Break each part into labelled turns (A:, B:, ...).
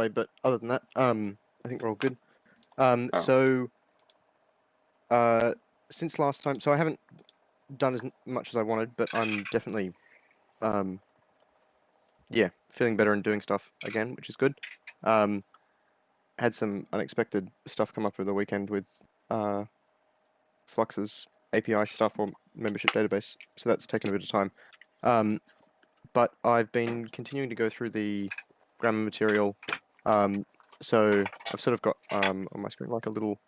A: way, but other than that, I think we're all good.
B: Oh.
A: So since last time, so I haven't done as much as I wanted, but I'm definitely, yeah, feeling better and doing stuff again, which is good. Had some unexpected stuff come up over the weekend with Flux's API stuff or membership database, so that's taken a bit of time. But I've been continuing to go through the grammar material. So I've sort of got on my screen like a little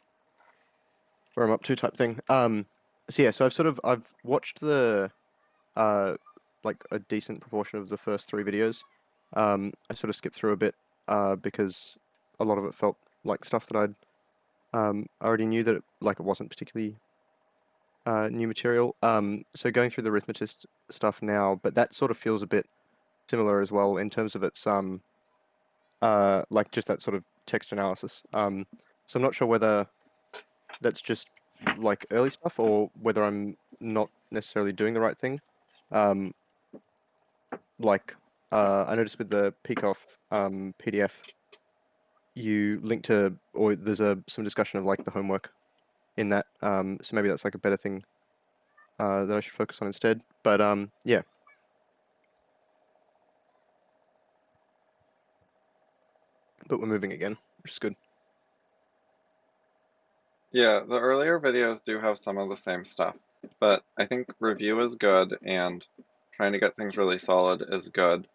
A: where I'm up to type thing. So yeah, so I've watched the like a decent proportion of the first 3 videos. I sort of skipped through a bit because a lot of it felt like stuff that I'd already knew that it wasn't particularly new material. So going through the arithmetist stuff now, but that sort of feels a bit similar as well in terms of its like just that sort of text analysis. So I'm not sure whether that's just like early stuff or whether I'm not necessarily doing the right thing. Like I noticed with the Peakoff PDF, you link to, or there's some discussion of like the homework in that. So maybe that's like a better thing that I should focus on instead. But yeah. But we're moving again, which is good.
B: Yeah, the earlier videos do have some of the same stuff, but I think review is good and trying to get things really solid is good,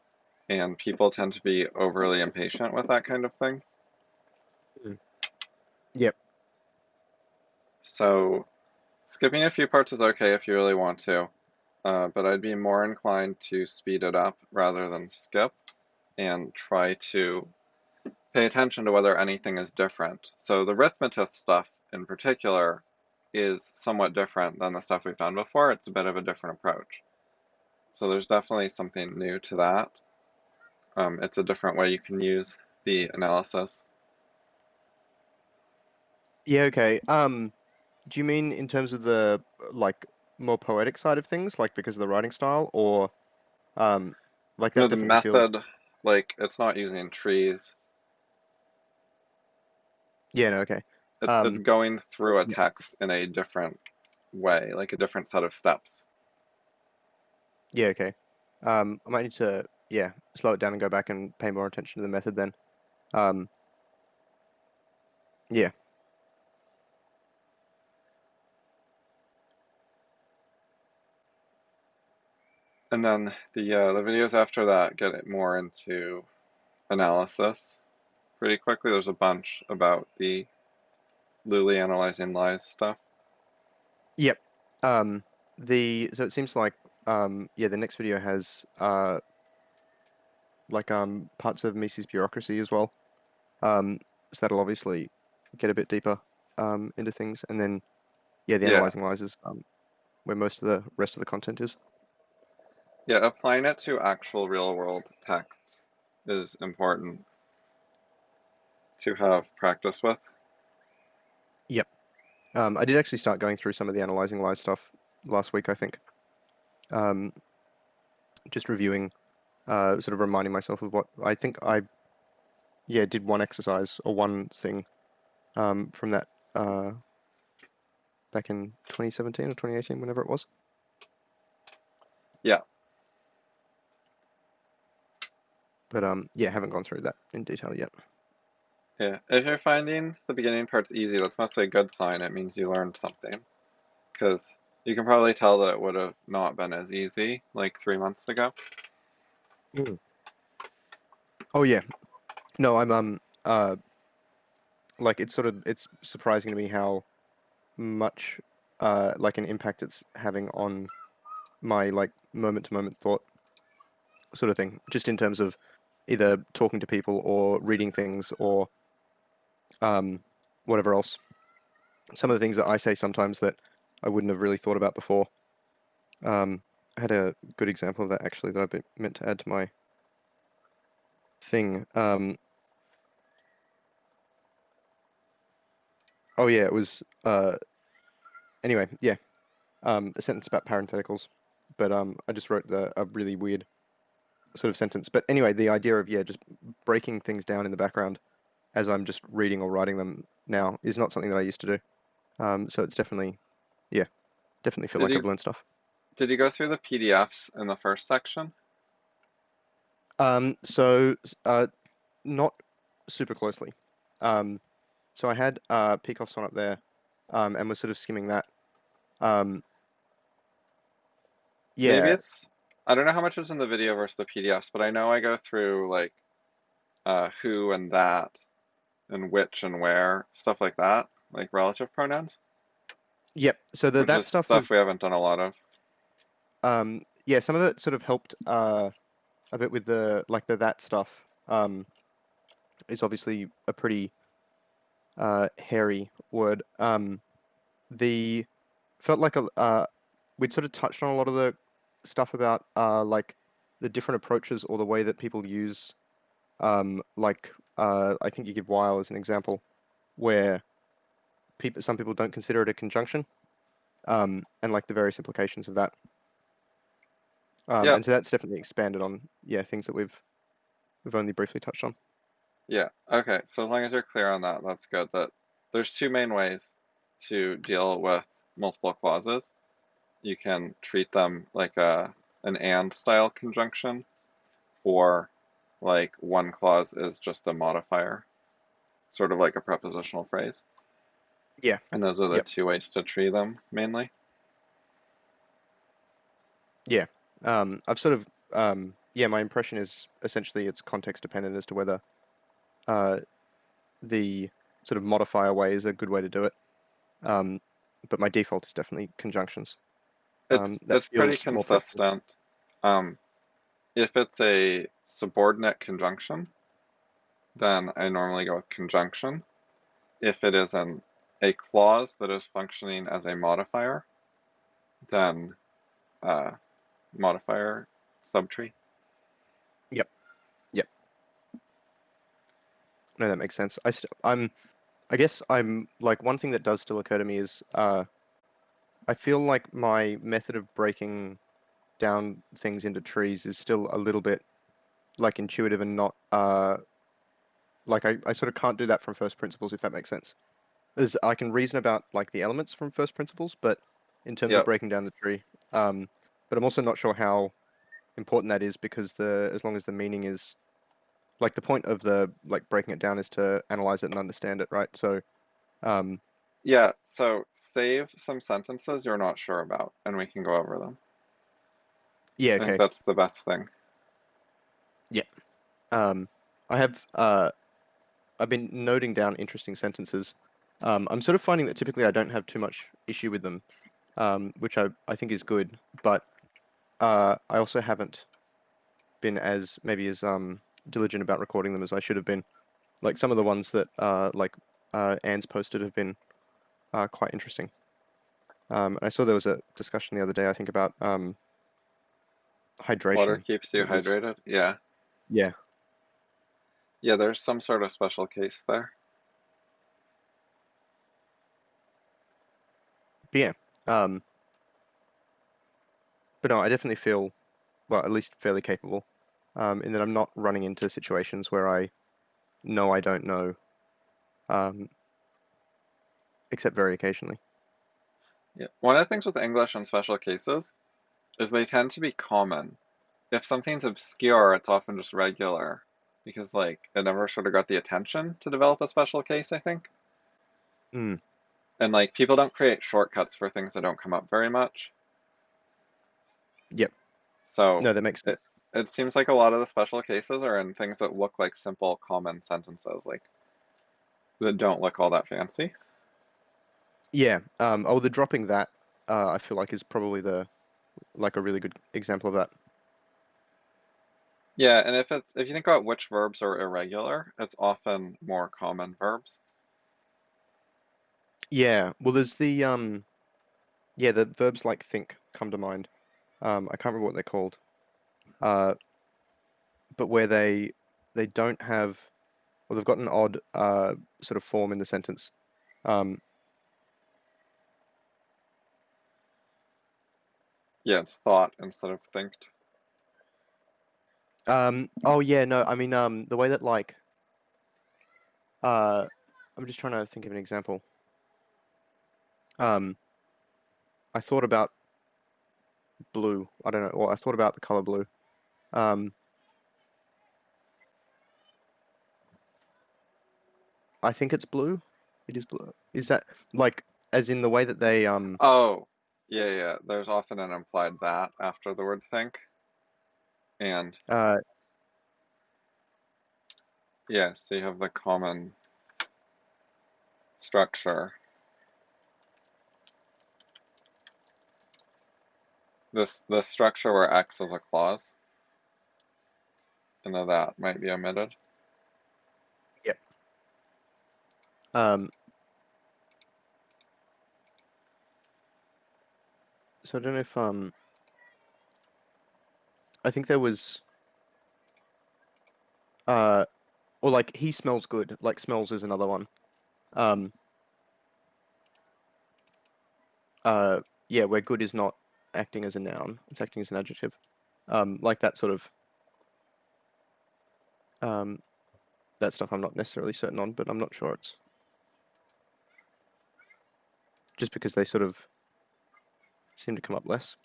B: and people tend to be overly impatient with that kind of thing.
A: Yep.
B: So skipping a few parts is okay if you really want to, but I'd be more inclined to speed it up rather than skip and try to pay attention to whether anything is different. So the arithmetist stuff in particular is somewhat different than the stuff we've done before. It's a bit of a different approach. So there's definitely something new to that. It's a different way you can use the analysis.
A: Yeah, okay. Do you mean in terms of the like more poetic side of things, like because of the writing style, or like
B: No,
A: that
B: the
A: definitely feels.
B: method, like it's not using trees.
A: Yeah, no, okay.
B: It's going through a
A: Yeah,
B: text in a different way, like a different set of steps.
A: yeah, okay. I might need to, yeah, slow it down and go back and pay more attention to the method then. Um, yeah.
B: And then the videos after that get it more into analysis pretty quickly. There's a bunch about the Luli analyzing lies stuff.
A: Yep. So it seems like yeah, the next video has like parts of Mises bureaucracy as well. So that'll obviously get a bit deeper into things, and then yeah, the
B: Yeah,
A: analyzing lies is where most of the rest of the content is.
B: yeah, applying it to actual real world texts is important to have practice with.
A: Yep. I did actually start going through some of the analyzing lies stuff last week, I think. Just reviewing, sort of reminding myself of what I think I, yeah, did one exercise or one thing from that back in 2017 or 2018, whenever it was.
B: Yeah,
A: But yeah, haven't gone through that in detail yet.
B: yeah. If you're finding the beginning part's easy, that's mostly a good sign. It means you learned something. Because you can probably tell that it would have not been as easy like 3 months ago.
A: Mm. Oh yeah. No, I'm like it's surprising to me how much like an impact it's having on my like moment to moment thought sort of thing, just in terms of either talking to people or reading things or whatever else. Some of the things that I say sometimes that I wouldn't have really thought about before. I had a good example of that actually that I meant to add to my thing. Oh yeah, it was anyway, yeah, a sentence about parentheticals, but I just wrote a really weird sort of sentence. But anyway, the idea of, yeah, just breaking things down in the background as I'm just reading or writing them now is not something that I used to do. So it's definitely, yeah, definitely feel
B: Did
A: like
B: you
A: I've learned stuff.
B: did you go through the PDFs in the first section?
A: So not super closely. Um, so I had Peacock's on up there, and was sort of skimming that. Um,
B: Maybe
A: yeah,
B: it's, I don't know how much is in the video versus the PDFs, but I know I go through like who and that and which and where, stuff like that, like relative pronouns,
A: yep. So
B: which
A: that
B: is
A: stuff
B: stuff
A: was,
B: we haven't done a lot of.
A: yeah, some of it sort of helped a bit with the that stuff. Is obviously a pretty hairy word. The felt like we'd sort of touched on a lot of the stuff about like the different approaches or the way that people use I think you give while as an example where some people don't consider it a conjunction, and like the various implications of that.
B: Yep.
A: And so that's definitely expanded on, yeah, things that we've only briefly touched on.
B: Yeah. Okay. So as long as you're clear on that, that's good. That there's two main ways to deal with multiple clauses. You can treat them like an and style conjunction, or like one clause is just a modifier, sort of like a prepositional phrase.
A: Yeah.
B: And those are the
A: Yep.
B: two ways to treat them mainly.
A: Yeah. I've sort of yeah, my impression is essentially it's context dependent as to whether uh, the sort of modifier way is a good way to do it. Um, but my default is definitely conjunctions. That
B: It's pretty
A: feels more predictable.
B: consistent. Um, if it's a subordinate conjunction, then I normally go with conjunction. If it is a clause that is functioning as a modifier, then uh, modifier subtree.
A: Yep. Yep. No, that makes sense. I guess I'm like one thing that does still occur to me is I feel like my method of breaking down things into trees is still a little bit like intuitive and not like I sort of can't do that from first principles, if that makes sense. As I can reason about like the elements from first principles, but in terms of
B: Yep.
A: breaking down the tree, um, but I'm also not sure how important that is because the as long as the meaning is like the point of the like breaking it down is to analyze it and understand it, right? So um,
B: Yeah, so save some sentences you're not sure about, and we can go over them.
A: yeah,
B: I think
A: okay,
B: that's the best thing.
A: yeah. Um, I have I've been noting down interesting sentences. I'm sort of finding that typically I don't have too much issue with them, which I think is good. But I also haven't been as maybe as diligent about recording them as I should have been. Like some of the ones that Anne's posted have been quite interesting. I saw there was a discussion the other day, I think, about
B: Water
A: hydration.
B: keeps you
A: That was
B: hydrated. Yeah.
A: yeah,
B: Yeah, there's some sort of special case there.
A: but yeah. Um, but no, I definitely feel well, at least fairly capable, in that I'm not running into situations where I know I don't know, um, except very occasionally.
B: Yeah. One of the things with English and special cases is they tend to be common. If something's obscure, it's often just regular because like it never sort of got the attention to develop a special case, I think.
A: Mm,
B: And like people don't create shortcuts for things that don't come up very much.
A: yep.
B: So
A: No, that makes
B: it
A: sense.
B: it seems like a lot of the special cases are in things that look like simple common sentences, like that don't look all that fancy.
A: Yeah. Oh, the dropping that, I feel like is probably the like a really good example of that.
B: Yeah, and if you think about which verbs are irregular, it's often more common verbs.
A: Yeah. Well, there's the yeah, the verbs like think come to mind. I can't remember what they're called. Uh, but where they don't have, well, they've got an odd sort of form in the sentence. Um,
B: Yeah, it's thought instead of thinked.
A: Oh yeah, no, I mean, the way that like, uh, I'm just trying to think of an example. Um, I thought about blue. I don't know. Well, I thought about the color blue. Um, I think it's blue. It is blue. Is that like, as in the way that they,
B: Oh, yeah, yeah. There's often an implied that after the word think. And
A: uh,
B: yes, you have the common structure. This structure where X is a clause, and the that might be omitted.
A: yep. Um, so I don't know if, I think there was, uh, or like he smells good. Like smells is another one. Um, uh, yeah, where good is not acting as a noun, it's acting as an adjective. Like that sort of, um, that stuff I'm not necessarily certain on, but I'm not sure it's just because they sort of seem to come up less.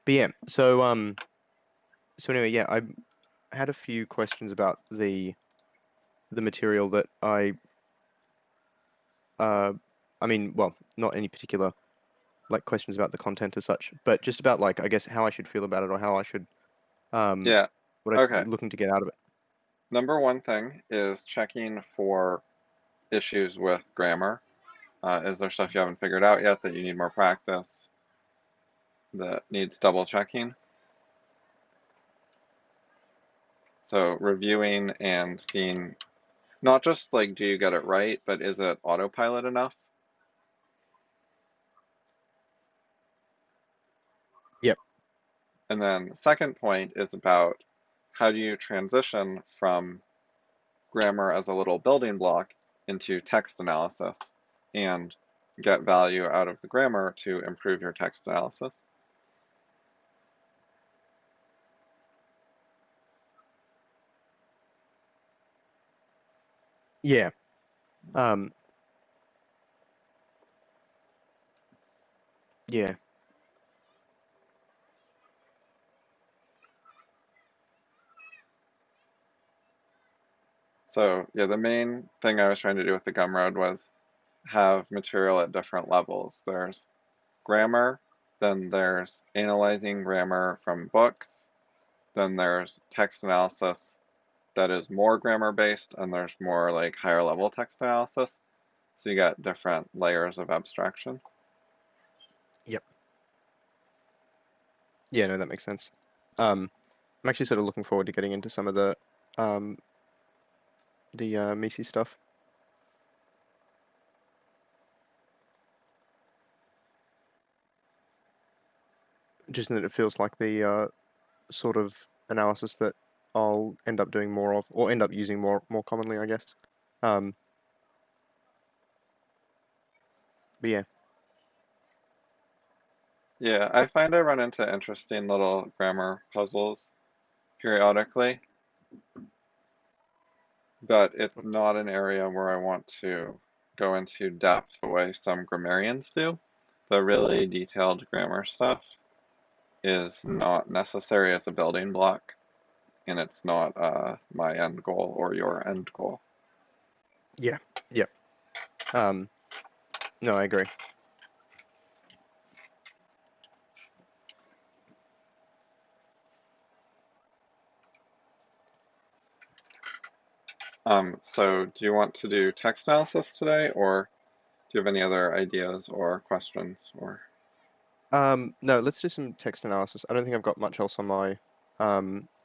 A: But yeah, so anyway, yeah, I had a few questions about the material that uh I mean, well, not any particular like questions about the content as such, but just about like I guess how I should feel about it or how I should um
B: Yeah,
A: what I should
B: okay.
A: be looking to get out of it.
B: Number one thing is checking for issues with grammar. Is there stuff you haven't figured out yet that you need more practice that needs double checking? So reviewing and seeing not just like do you get it right, but is it autopilot enough?
A: Yep.
B: And then second point is about how do you transition from grammar as a little building block into text analysis and get value out of the grammar to improve your text analysis.
A: Yeah. Um yeah.
B: So yeah, the main thing I was trying to do with the Gumroad was have material at different levels. There's grammar, then there's analyzing grammar from books, then there's text analysis that is more grammar based, and there's more like higher level text analysis. So you got different layers of abstraction.
A: Yep. Yeah, no, that makes sense. I'm actually sort of looking forward to getting into some of um the Misi stuff. Just in that it feels like the sort of analysis that I'll end up doing more of, or end up using more commonly, I guess. Um, but yeah,
B: Yeah, I find I run into interesting little grammar puzzles periodically, but it's not an area where I want to go into depth the way some grammarians do. The really detailed grammar stuff is not necessary as a building block, and it's not my end goal or your end goal.
A: yeah, yeah. Um, no, I agree.
B: So do you want to do text analysis today, or do you have any other ideas or questions? Or
A: No, let's do some text analysis. I don't think I've got much else on my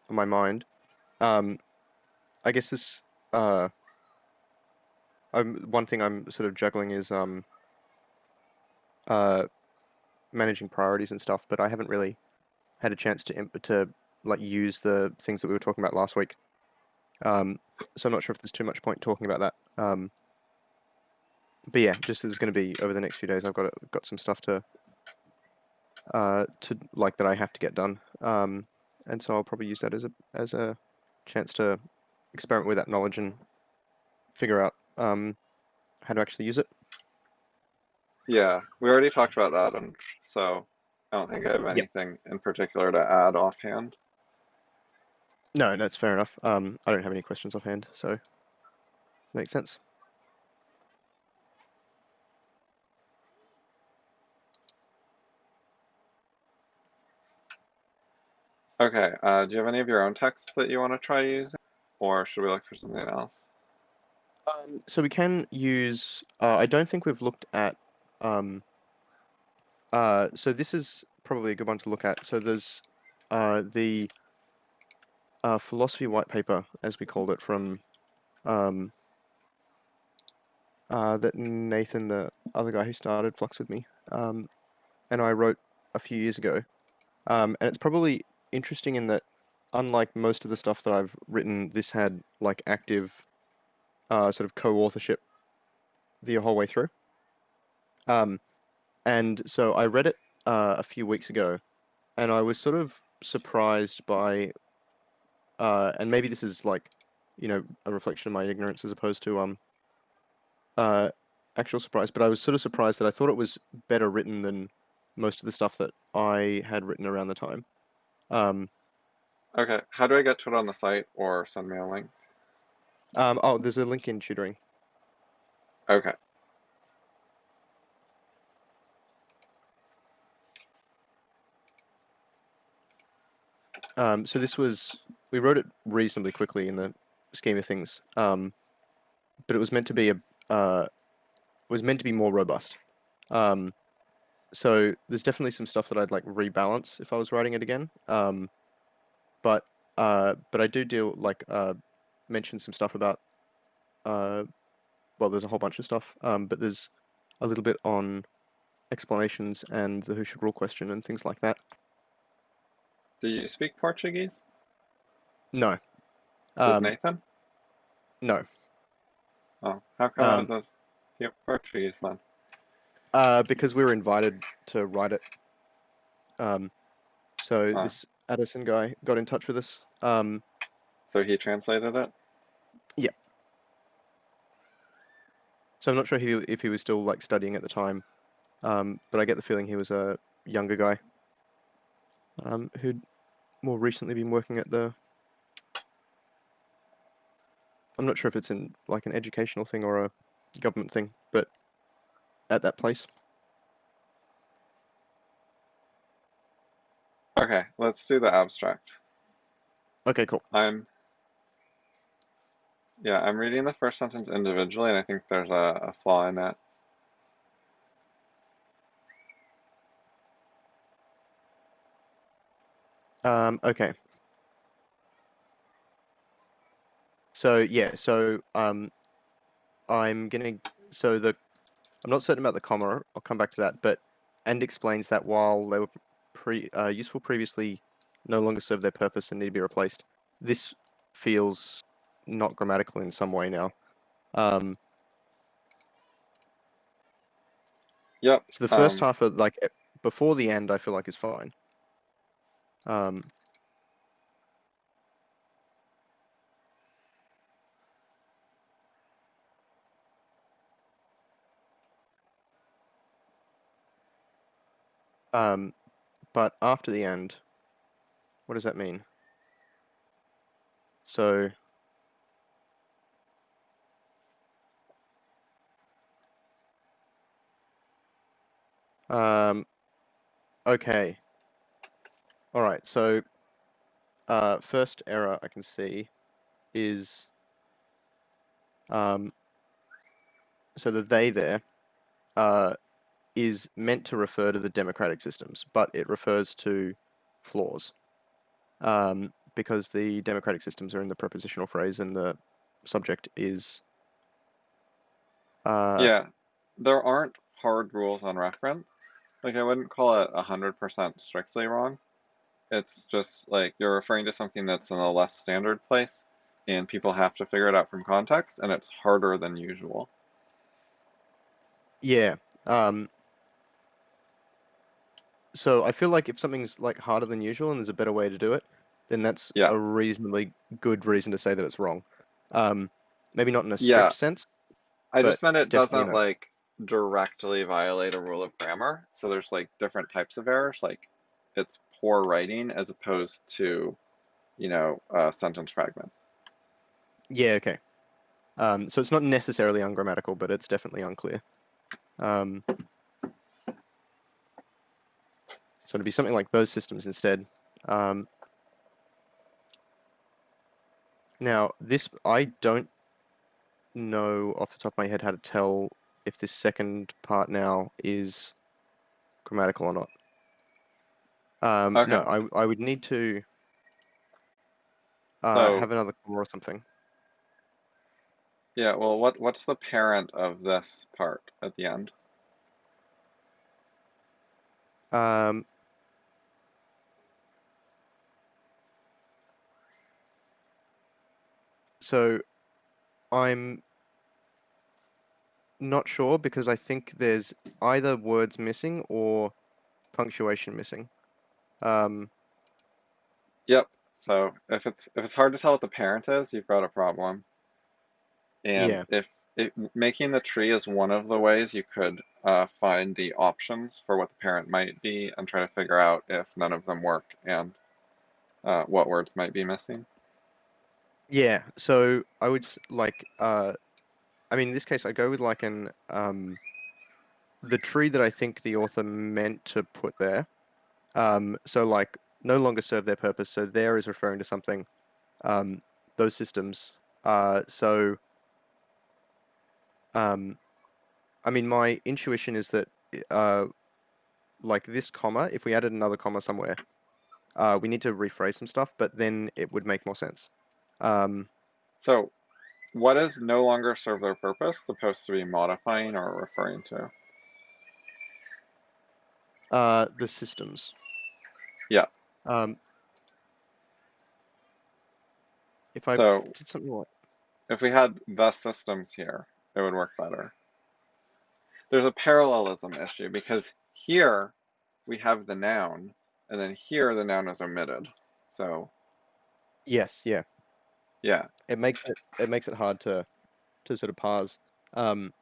A: mind. Um, I guess this one thing I'm sort of juggling is uh managing priorities and stuff, but I haven't really had a chance to like use the things that we were talking about last week. So I'm not sure if there's too much point talking about that. But yeah, just there's going to be over the next few days. I've got some stuff to like that I have to get done. And so I'll probably use that as a chance to experiment with that knowledge and figure out how to actually use it.
B: Yeah, we already talked about that, and so I don't think I have
A: Yeah.
B: anything in particular to add offhand.
A: No, that's fair enough. I don't have any questions offhand, so makes sense.
B: Okay, do you have any of your own texts that you want to try using, or should we look for something else?
A: So we can use. I don't think we've looked at. Um, so this is probably a good one to look at. So there's the philosophy white paper, as we called it, from um, that Nathan, the other guy who started Flux with me, and I wrote a few years ago. And it's probably interesting in that, unlike most of the stuff that I've written, this had like active sort of co-authorship the whole way through. Um, and so I read it a few weeks ago, and I was sort of surprised by, and maybe this is like, a reflection of my ignorance as opposed to uh, actual surprise, but I was sort of surprised that I thought it was better written than most of the stuff that I had written around the time. Um,
B: Okay, how do I get to it on the site, or send me a link?
A: oh, there's a link in tutoring.
B: Okay,
A: So we wrote it reasonably quickly in the scheme of things, but it was meant to be was meant to be more robust. Um, so there's definitely some stuff that I'd like rebalance if I was writing it again. But but I do deal like mention some stuff about uh, well, there's a whole bunch of stuff, but there's a little bit on explanations and the who should rule question and things like that.
B: do you speak Portuguese?
A: No,
B: Does
A: um,
B: Nathan?
A: no,
B: Oh, how come it
A: um,
B: isn't Portuguese then?
A: because we were invited to write it. Um, so
B: Uh,
A: this Addison guy got in touch with us.
B: so he translated it?
A: Yeah. So I'm not sure if he was still like studying at the time, but I get the feeling he was a younger guy who'd more recently been working at the. I'm not sure if it's in like an educational thing or a government thing, but at that place.
B: Okay, let's do the abstract.
A: Okay, cool.
B: I'm, yeah, I'm reading the first sentence individually, and I think there's a flaw in it.
A: Okay. So yeah, so I'm gonna so the I'm not certain about the comma. I'll come back to that, but and explains that while they were useful previously, no longer serve their purpose and need to be replaced. This feels not grammatical in some way now. Um,
B: Yep,
A: so the first half of like before the end, I feel like is fine. Um, um, but after the end, what does that mean? So, um, okay, all right. So, first error I can see is so the they there uh, is meant to refer to the democratic systems, but it refers to flaws because the democratic systems are in the prepositional phrase and the subject is uh,
B: yeah, there aren't hard rules on reference. Like, I wouldn't call it 100% strictly wrong. It's just like you're referring to something that's in a less standard place, and people have to figure it out from context, and it's harder than usual.
A: Yeah. Um, so I feel like if something's like harder than usual and there's a better way to do it, then that's
B: Yeah,
A: a reasonably good reason to say that it's wrong. Um, maybe not in a
B: yeah.
A: strict sense,
B: I
A: but
B: just meant it
A: definitely,
B: doesn't like directly violate a rule of grammar. So there's like different types of errors, like it's poor writing as opposed to, a sentence fragment.
A: yeah, okay. So it's not necessarily ungrammatical, but it's definitely unclear. Um, so it'd be something like those systems instead. Um, now, this, I don't know off the top of my head how to tell if this second part now is grammatical or not. No,
B: Okay,
A: I would need to
B: so
A: have another comma or something.
B: yeah, well, what's the parent of this part at the end?
A: Um, so I'm not sure because I think there's either words missing or punctuation missing. Um,
B: Yep. So if it's hard to tell what the parent is, you've got a problem. And
A: yeah,
B: if making the tree is one of the ways you could find the options for what the parent might be and try to figure out if none of them work and what words might be missing.
A: yeah. So I would like I mean in this case I go with like an the tree that I think the author meant to put there. So like no longer serve their purpose. So there is referring to something. Um, those systems. So um, I mean my intuition is that uh like this comma, if we added another comma somewhere, we need to rephrase some stuff, but then it would make more sense. Um,
B: So what is no longer serve their purpose supposed to be modifying or referring to?
A: the systems.
B: Yeah.
A: Um, if I
B: So
A: did something like,
B: if we had the systems here, it would work better. There's a parallelism issue because here we have the noun, and then here the noun is omitted. So
A: yes, yeah,
B: yeah.
A: it makes it hard to sort of parse. Um,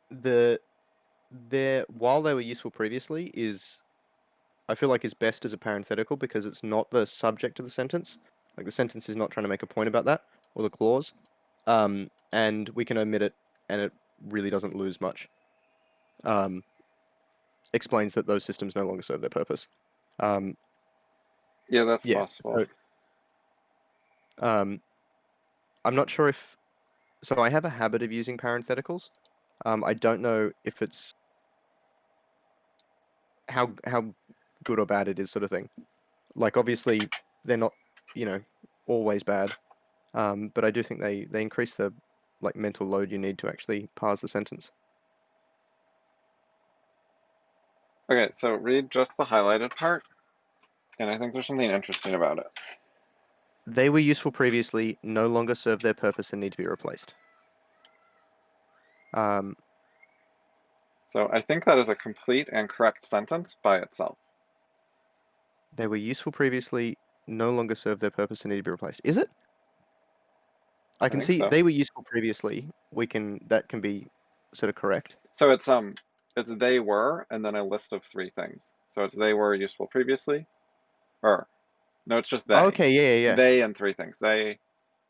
A: the their while they were useful previously is I feel like is best as a parenthetical because it's not the subject of the sentence. Like the sentence is not trying to make a point about that or the clause. And we can omit it and it really doesn't lose much. Um, explains that those systems no longer serve their purpose. Um,
B: Yeah, that's
A: yeah.
B: possible.
A: So, um, I'm not sure if so. I have a habit of using parentheticals. I don't know if it's how good or bad it is, sort of thing. Like obviously they're not, you know, always bad. But I do think they increase the like mental load you need to actually parse the sentence.
B: Okay, so read just the highlighted part, and I think there's something interesting about it.
A: They were useful previously, no longer serve their purpose and need to be replaced. Um,
B: So I think that is a complete and correct sentence by itself.
A: they were useful previously, no longer serve their purpose and need to be replaced. Is it? I
B: I
A: can
B: think
A: see
B: so.
A: they were useful previously. That can be sort of correct.
B: So it's they were and then a list of three things. So it's they were useful previously, or no, it's just
A: Oh,
B: they.
A: okay, yeah, yeah, yeah.
B: They and three things. They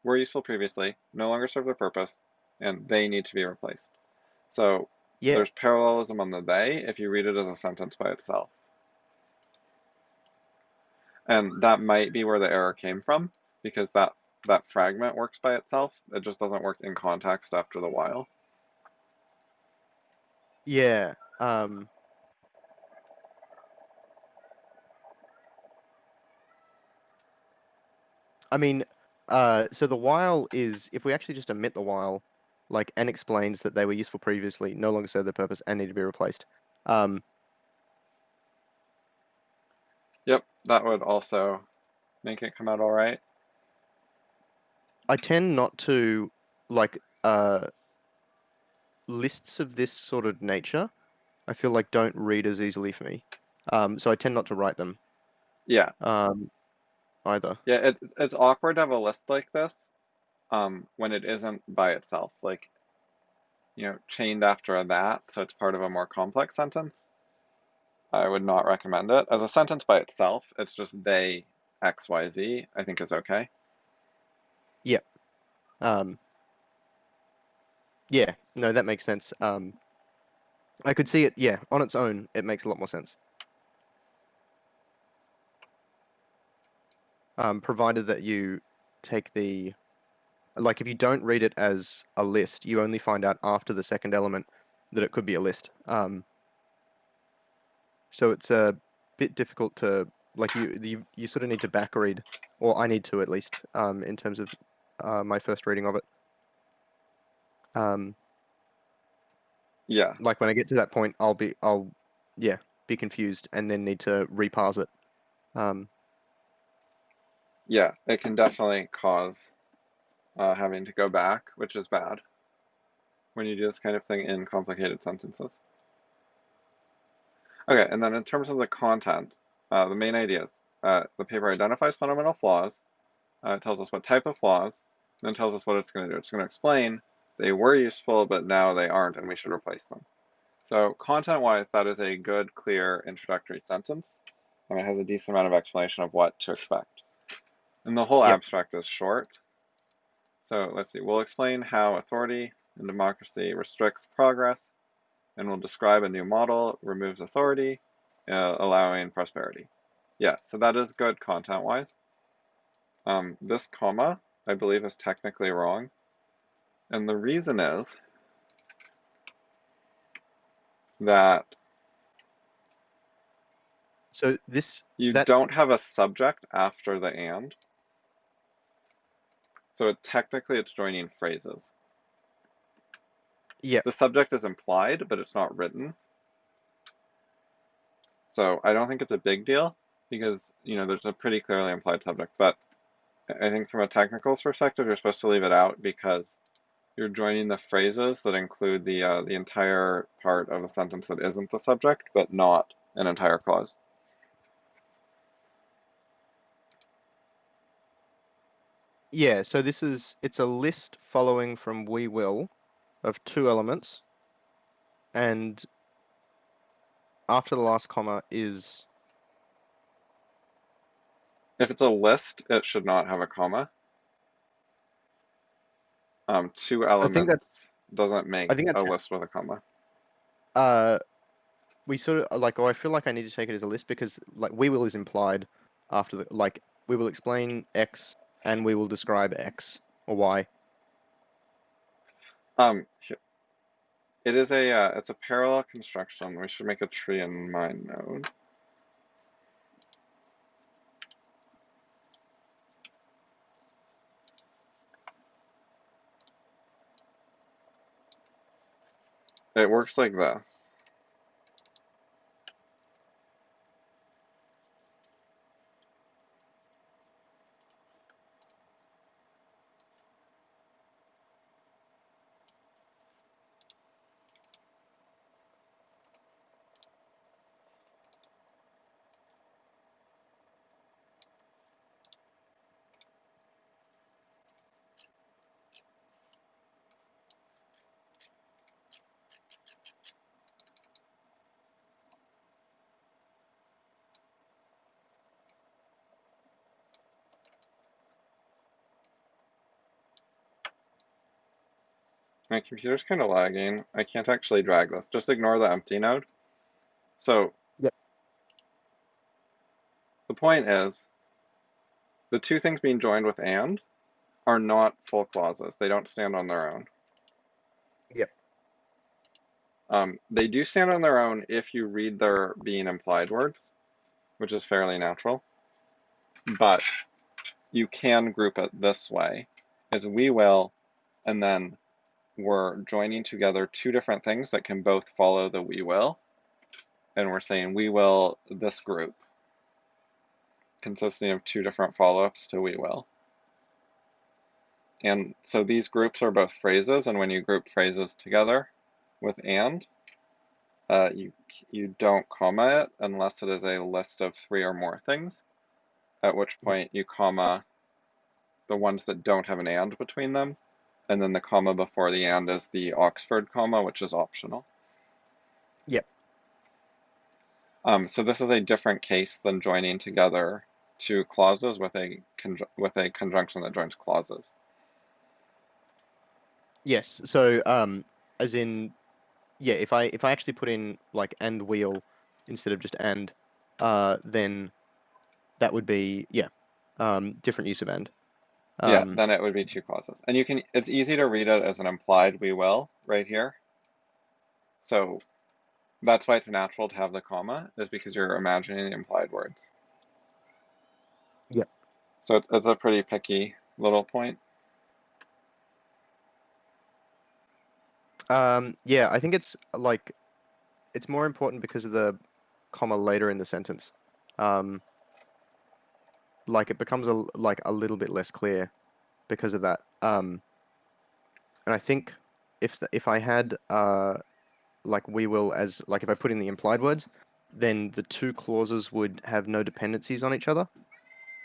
B: were useful previously, no longer serve their purpose, and they need to be replaced. So
A: Yeah,
B: there's parallelism on the they if you read it as a sentence by itself. And that might be where the error came from, because that fragment works by itself. It just doesn't work in context after the while.
A: yeah. I mean, so the while is if we actually just omit the while, like, and explains that they were useful previously, no longer serve their purpose, and need to be replaced. Um,
B: Yep, that would also make it come out all right.
A: I tend not to like lists of this sort of nature. I feel like don't read as easily for me. So I tend not to write them
B: Yeah,
A: um, either.
B: yeah, it's awkward to have a list like this when it isn't by itself, like, chained after a that, so it's part of a more complex sentence. I would not recommend it. As a sentence by itself, it's just they X, Y, Z, I think is okay.
A: Yeah. Um, yeah. No, that makes sense. I could see it. Yeah, on its own, it makes a lot more sense. Provided that you take the like if you don't read it as a list, you only find out after the second element that it could be a list. So it's a bit difficult to like you sort of need to back read, or I need to at least, in terms of my first reading of it. Um,
B: Yeah,
A: like when I get to that point, I'll yeah be confused and then need to reparse it. Um,
B: yeah, it can definitely cause having to go back, which is bad when you do this kind of thing in complicated sentences. Okay, and then in terms of the content, the main ideas, the paper identifies fundamental flaws, it tells us what type of flaws, and then tells us what it's going to do. It's going to explain they were useful, but now they aren't, and we should replace them. So content-wise, that is a good, clear introductory sentence, and it has a decent amount of explanation of what to expect. And the whole
A: yep.
B: abstract is short. So let's see, we'll explain how authority in democracy restricts progress, and we'll describe a new model, removes authority, allowing prosperity. Yeah, so that is good content-wise. This comma, I believe, is technically wrong. And the reason is that
A: So this
B: you
A: that
B: don't have a subject after the and. So technically it's joining phrases.
A: yeah
B: The subject is implied, but it's not written. So I don't think it's a big deal because, there's a pretty clearly implied subject. But I think from a technical perspective, you're supposed to leave it out because you're joining the phrases that include the entire part of a sentence that isn't the subject, but not an entire clause.
A: yeah. So it's a list following from we will of two elements, and after the last comma is
B: If it's a list, it should not have a comma. Two
A: I think that
B: elements doesn't
A: I
B: make
A: think
B: a
A: that's
B: list with a comma.
A: uh we sort of like, oh, I feel like I need to take it as a list because like we will is implied after the like we will explain X and we will describe X or Y.
B: Um, it is it's a parallel construction. We should make a tree in my node. It works like this. My computer's kind of lagging. I can't actually drag this. Just ignore the empty node. So
A: Yep.
B: the point is, the two things being joined with and are not full clauses. They don't stand on their own.
A: Yep.
B: They do stand on their own if you read their being implied words, which is fairly natural. But you can group it this way, as we will, and then we're joining together two different things that can both follow the we will, and we're saying we will this group. consisting of two different follow-ups to we will. And so these groups are both phrases, and when you group phrases together with and, you don't comma it unless it is a list of 3 or more things, at which point you comma the ones that don't have an and between them, and then the comma before the and is the Oxford comma, which is optional.
A: Yep.
B: So this is a different case than joining together two clauses with a conjunction that joins clauses.
A: Yes. So as in, yeah, if I actually put in like and wheel instead of just and, then that would be, yeah, different use of and.
B: Yeah, then it would be two clauses. And it's easy to read it as an implied we will right here. So that's why it's natural to have the comma, is because you're imagining the implied words.
A: Yep.
B: So it's a pretty picky little point.
A: Yeah, I think it's like it's more important because of the comma later in the sentence. Like it becomes a little bit less clear because of that. And I think if I had like we will as like if I put in the implied words, then the two clauses would have no dependencies on each other.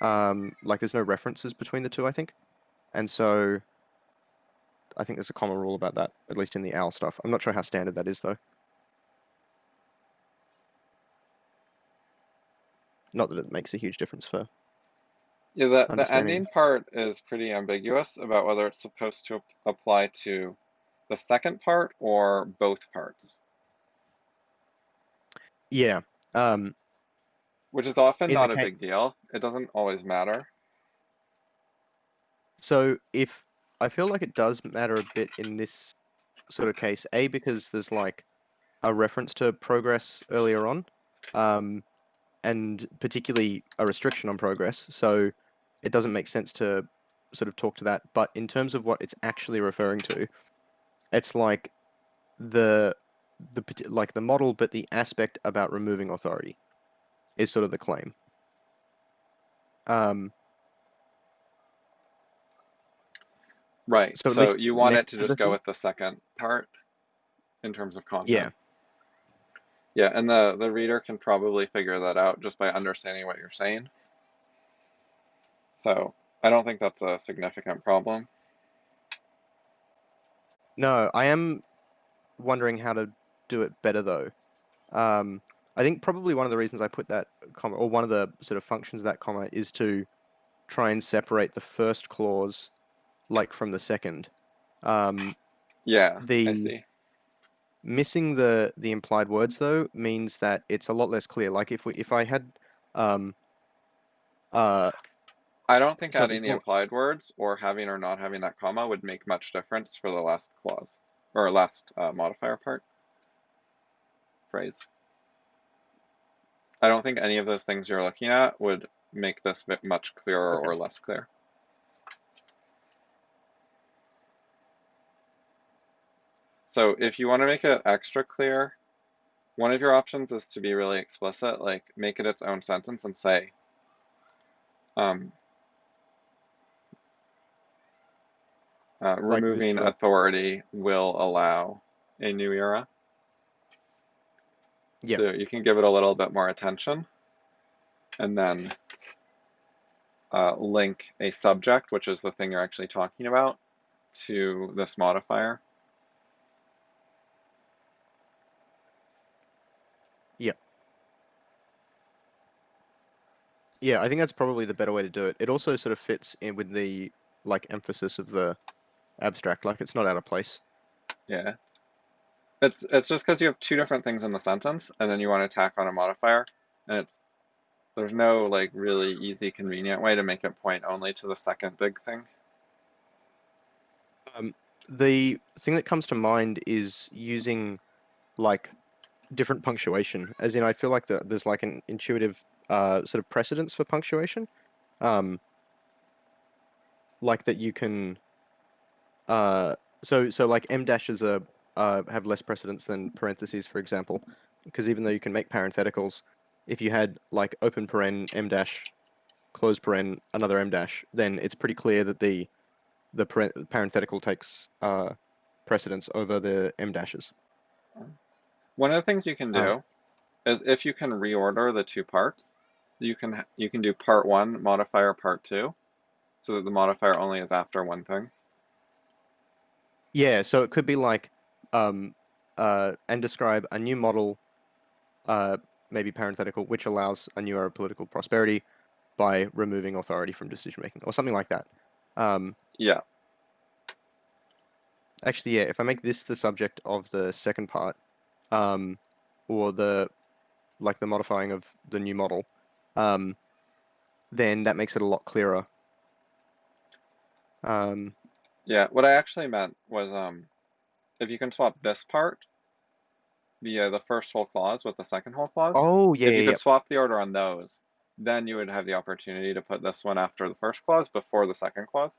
A: Like there's no references between the two, I think. And so I think there's a common rule about that, at least in the OWL stuff. I'm not sure how standard that is though. Not that it makes a huge difference for
B: Yeah, the
A: understanding.
B: ending part is pretty ambiguous about whether it's supposed to apply to the second part or both parts,
A: Yeah.
B: which is often
A: In the
B: not a
A: case,
B: big deal. It doesn't always matter.
A: so if I feel like it does matter a bit in this sort of case, A, because there's like a reference to progress earlier on, and particularly a restriction on progress. So it doesn't make sense to sort of talk to that. But in terms of what it's actually referring to, it's like the like the model, but the aspect about removing authority is sort of the claim.
B: Right,
A: So at
B: so
A: least
B: you want it
A: next
B: to
A: to the
B: just go
A: thing.
B: with the second part in terms of
A: Yeah.
B: content. Yeah, and the reader can probably figure that out just by understanding what you're saying. So I don't think that's a significant problem.
A: No, I am wondering how to do it better though. Um, I think probably one of the reasons I put that comma, or one of the sort of functions of that comma, is to try and separate the first clause like from the second. Um,
B: Yeah, I
A: the
B: see.
A: missing the implied words though means that it's a lot less clear. Like if I had um uh
B: I don't think
A: so
B: adding the
A: before,
B: implied words or having or not having that comma would make much difference for the last clause or last modifier part phrase. I don't think any of those things you're looking at would make this bit much clearer
A: okay.
B: or less clear. So if you want to make it extra clear, one of your options is to be really explicit, like make it its own sentence and say, um,
A: Like this
B: removing
A: sort of,
B: authority will allow a new era.
A: yeah,
B: So you can give it a little bit more attention and then link a subject, which is the thing you're actually talking about, to this modifier.
A: yeah. Yeah, I think that's probably the better way to do it. It also sort of fits in with the like emphasis of the abstract, like it's not out of place.
B: Yeah. It's just because you have two different things in the sentence and then you want to tack on a modifier, and there's no like really easy convenient way to make it point only to the second big thing.
A: Um, the thing that comes to mind is using like different punctuation, as in I feel like there's like an intuitive sort of precedence for punctuation. Um, like that you can so like M dashes are have less precedence than parentheses, for example, because even though you can make parentheticals, if you had like open paren M dash close paren, another m dash, then it's pretty clear that the parenthetical takes precedence over the m dashes.
B: One of the things you can do is if you can reorder the two parts, you can do part 1 modifier part 2, so that the modifier only is after one thing.
A: Yeah, so it could be like and describe a new model, maybe parenthetical, which allows a new era of political prosperity by removing authority from decision making, or something like that.
B: Yeah.
A: Actually, yeah, if I make this the subject of the second part, or the modifying of the new model, then that makes it a lot clearer.
B: Yeah, what I actually meant was if you can swap this part, the first whole clause with the second whole clause,
A: Oh, yeah,
B: if you
A: yeah,
B: could swap the order on those, then you would have the opportunity to put this one after the first clause before the second clause.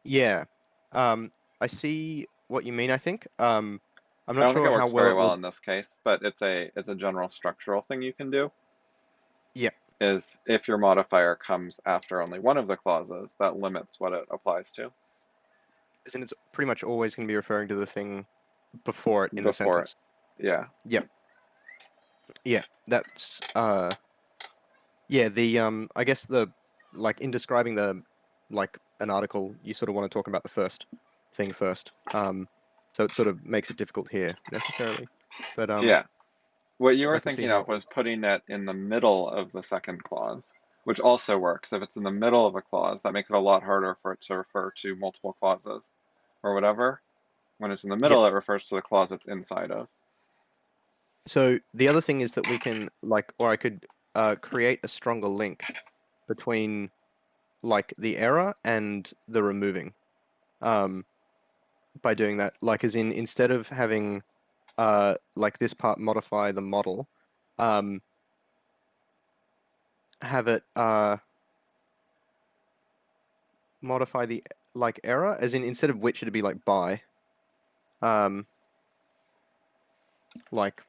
A: yeah. I see what you mean, I think. I'm
B: I
A: not
B: don't think
A: sure
B: it
A: how
B: works
A: well
B: very
A: it
B: well
A: would.
B: in this case, but it's a general structural thing you can do.
A: Yeah,
B: Is if your modifier comes after only one of the clauses, that limits what it applies to
A: and it's pretty much always going to be referring to the thing before it in the
B: before it.
A: sentence.
B: Yeah.
A: Yep. Yeah, that's yeah, the I guess the in describing the an article, you sort of want to talk about the first thing first. So it sort of makes it difficult here necessarily. But
B: Yeah. What you were
A: I can see
B: thinking
A: how
B: of
A: it would.
B: was putting it in the middle of the second clause, which also works. If it's in the middle of a clause, that makes it a lot harder for it to refer to multiple clauses or whatever. When it's in the
A: Yep.
B: middle, it refers to the clause it's inside of.
A: So the other thing is that we can or I could create a stronger link between the error and the removing. Um, by doing that, as in instead of having this part modify the model, um, have it modify the error, as in instead of which it'd be by. Um, like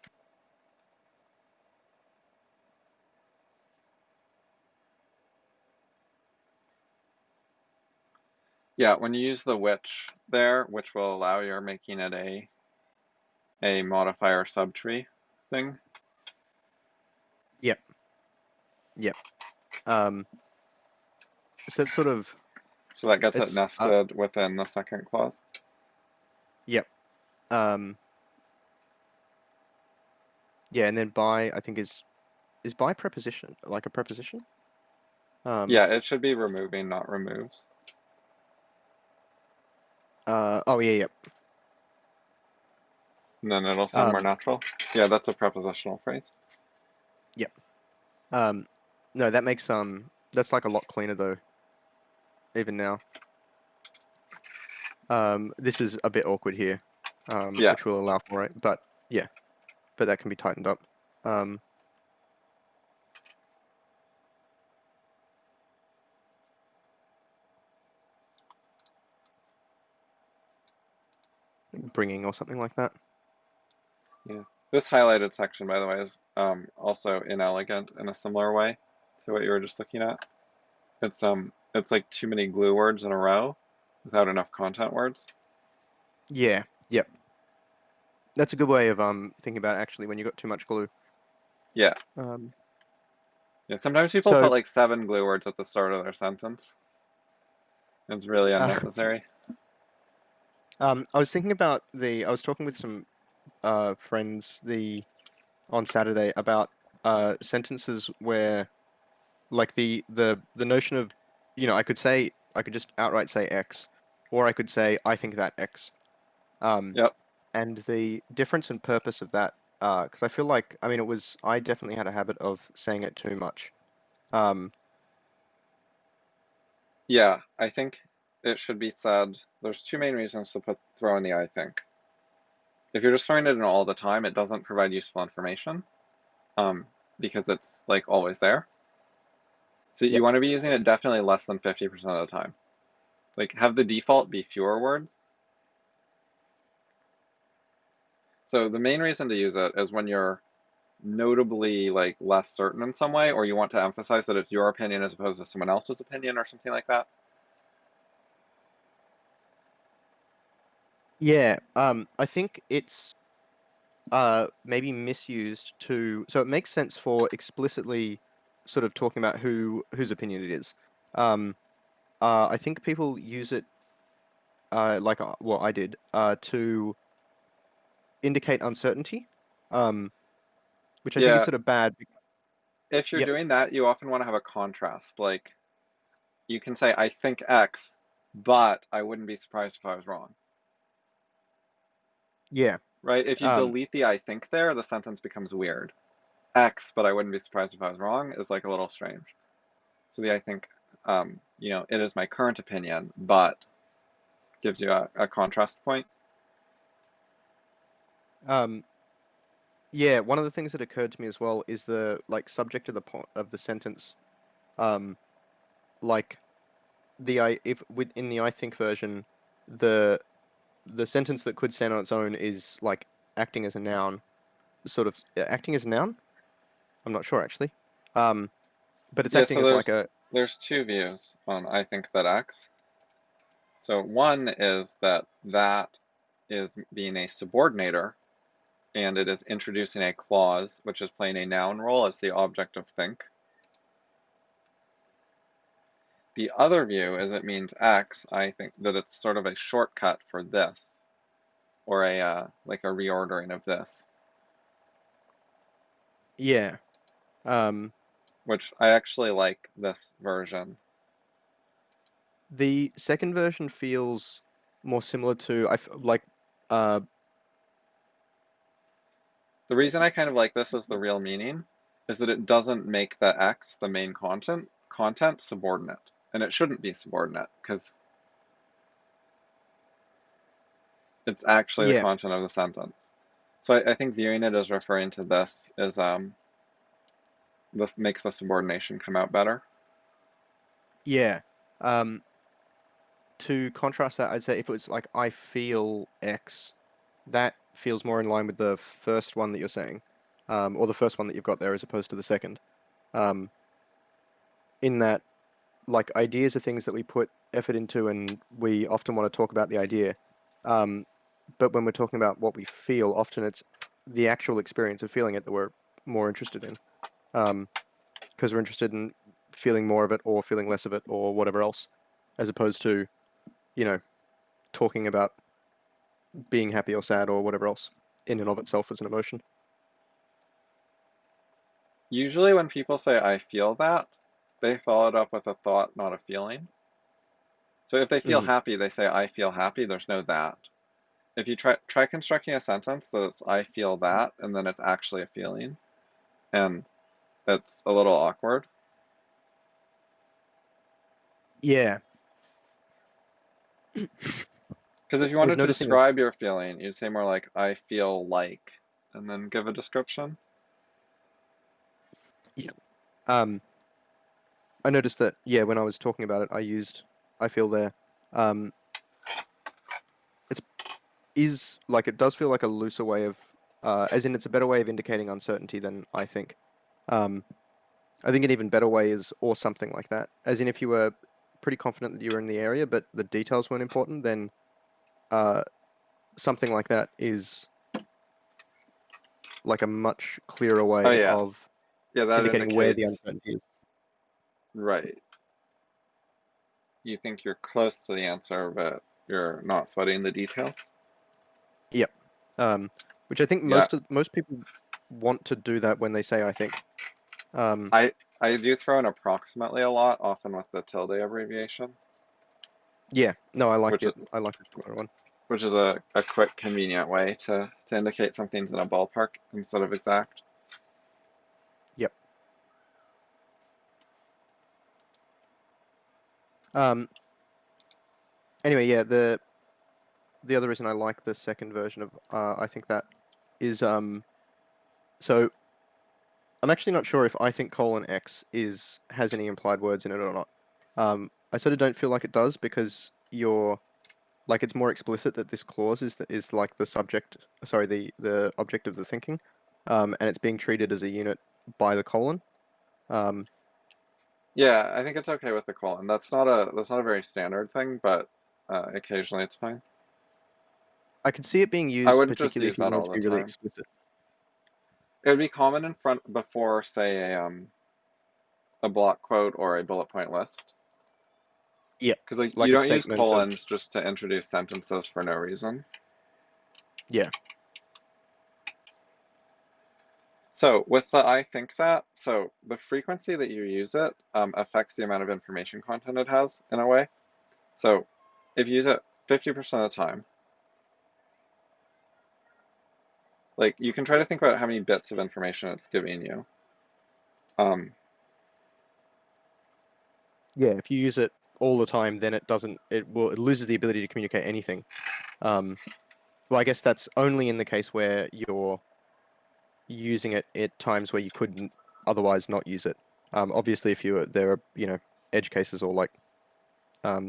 B: Yeah, when you use the which there, which will allow you're making it a modifier subtree thing.
A: Yep, yep. Um, so it's sort of
B: So that gets it
A: it's
B: nested within the second clause.
A: yep. Um, yeah, and then by I think is by preposition, like a preposition.
B: Yeah, it should be removing, not removes.
A: Oh yeah, yep.
B: And then it'll sound more
A: Um,
B: natural. Yeah, that's a prepositional phrase.
A: yep. No, that makes that's a lot cleaner though, even now. This is a bit awkward here,
B: Yeah,
A: which will allow for it, but yeah, but that can be tightened up. Bringing or something like that.
B: yeah. This highlighted section, by the way, is also inelegant in a similar way to what you were just looking at. It's like too many glue words in a row without enough content words.
A: Yeah, yep. That's a good way of thinking about it, actually when you got too much glue.
B: Yeah,
A: Um,
B: yeah. Sometimes people put
A: so
B: like 7 glue words at the start of their sentence. It's really
A: uh,
B: unnecessary.
A: I was thinking about I was talking with some friends on Saturday about sentences where the notion of I could just outright say X, or I could say I think that X. Um,
B: Yep.
A: and the difference in purpose of that, because I feel like I mean I definitely had a habit of saying it too much. Um,
B: Yeah, I think it should be said. There's two main reasons to throw in the I think. If you're just throwing it in all the time, it doesn't provide useful information, um, because it's like always there. So you
A: yep.
B: want to be using it definitely less than 50% of the time. Like have the default be fewer words. So the main reason to use it is when you're notably like less certain in some way, or you want to emphasize that it's your opinion as opposed to someone else's opinion or something like that?
A: Yeah, I think it's maybe misused to, so it makes sense for explicitly sort of talking about whose opinion it is. Um, I think people use it like well I did to indicate uncertainty, um, which I think is
B: Yeah,
A: sort of bad.
B: if you're
A: Yep.
B: doing that, you often want to have a contrast. Like you can say, I think X, but I wouldn't be surprised if I was wrong.
A: Yeah.
B: Right? If you
A: Um,
B: delete the I think there, the sentence becomes weird. X, but I wouldn't be surprised if I was wrong is like a little strange. So the I think, it is my current opinion, but gives you a contrast point.
A: um, yeah. One of the things that occurred to me as well is the like subject of of the sentence. Um, like the I if within the I think version, the the sentence that could stand on its own is like acting as a noun, sort of acting as a noun. I'm not sure actually. Um, but it's
B: Yeah,
A: acting
B: so
A: as like
B: there's
A: a
B: there's two views on I think that X. So one is that that is being a subordinator, and it is introducing a clause which is playing a noun role as the object of think. The other view is it means X, I think that it's sort of a shortcut for this, or a like a reordering of this,
A: yeah. Um,
B: which I actually like this version.
A: the second version feels more similar to like uh
B: The reason I kind of like this as the real meaning is that it doesn't make the X, the main content subordinate. And it shouldn't be subordinate because it's actually the
A: yeah,
B: content of the sentence. So I think viewing it as referring to this is this makes the subordination come out better.
A: yeah. Um, to contrast that, I'd say if it was like I feel X, that feels more in line with the first one that you're saying, or the first one that you've got there as opposed to the second. Um, in that, like ideas are things that we put effort into, and we often want to talk about the idea. Um, but when we're talking about what we feel, often it's the actual experience of feeling it that we're more interested in. Because we're interested in feeling more of it or feeling less of it or whatever else, as opposed to, you know, talking about being happy or sad or whatever else in and of itself as an emotion.
B: Usually when people say I feel that, they follow it up with a thought, not a feeling. So if they feel
A: Mm.
B: happy, they say I feel happy, there's no that. If you try constructing a sentence that it's I feel that and then it's actually a feeling, and it's a little awkward.
A: Yeah,
B: Because if you
A: I was
B: wanted to
A: noticing as
B: describe your feeling, you'd say more like I feel like, and then give a description.
A: yeah. Um, I noticed that yeah, when I was talking about it, I used I feel there. Um, it's is like it does feel like a looser way of as in it's a better way of indicating uncertainty than I think. Um, I think an even better way is or something like that. As in if you were pretty confident that you were in the area, but the details weren't important, then uh, something like that is like a much clearer
B: Oh
A: way
B: yeah,
A: of
B: yeah, that
A: indicating where the
B: indicates
A: uncertainty is.
B: right. You think you're close to the answer, but you're not sweating the details.
A: Yep. Which I think
B: Yeah,
A: most people want to do that when they say I think. Um,
B: I do throw in approximately a lot, often with the tilde abbreviation,
A: yeah. No, I like
B: which is
A: it. I like the smaller one.
B: a quick, convenient way to indicate something's in a ballpark instead of exact.
A: Yep. Um, anyway, yeah, the other reason I like the second version of I think that is so I'm actually not sure if I think colon X is has any implied words in it or not. I sort of don't feel like it does because you're like it's more explicit that this clause is like the subject, sorry, the object of the thinking. and it's being treated as a unit by the colon.
B: Yeah, I think it's okay with the colon. That's not a very standard thing, but occasionally it's fine.
A: I could see it being
B: I
A: used,
B: wouldn't just
A: particularly
B: use
A: if you
B: that
A: wanted
B: all
A: to
B: the
A: be really
B: time.
A: explicit.
B: It would be common in front before, say, a block quote or a bullet point list.
A: Yeah,
B: Because like you
A: like a
B: don't use
A: statement of,
B: colons just to introduce sentences for no reason.
A: yeah.
B: So with the I think that, so the frequency that you use it affects the amount of information content it has in a way. So if you use it 50% of the time, like you can try to think about how many bits of information it's giving you.
A: Yeah, if you use it all the time, then it loses the ability to communicate anything. Well, I guess that's only in the case where you're using it at times where you couldn't otherwise not use it. Obviously, if there are, edge cases or like um,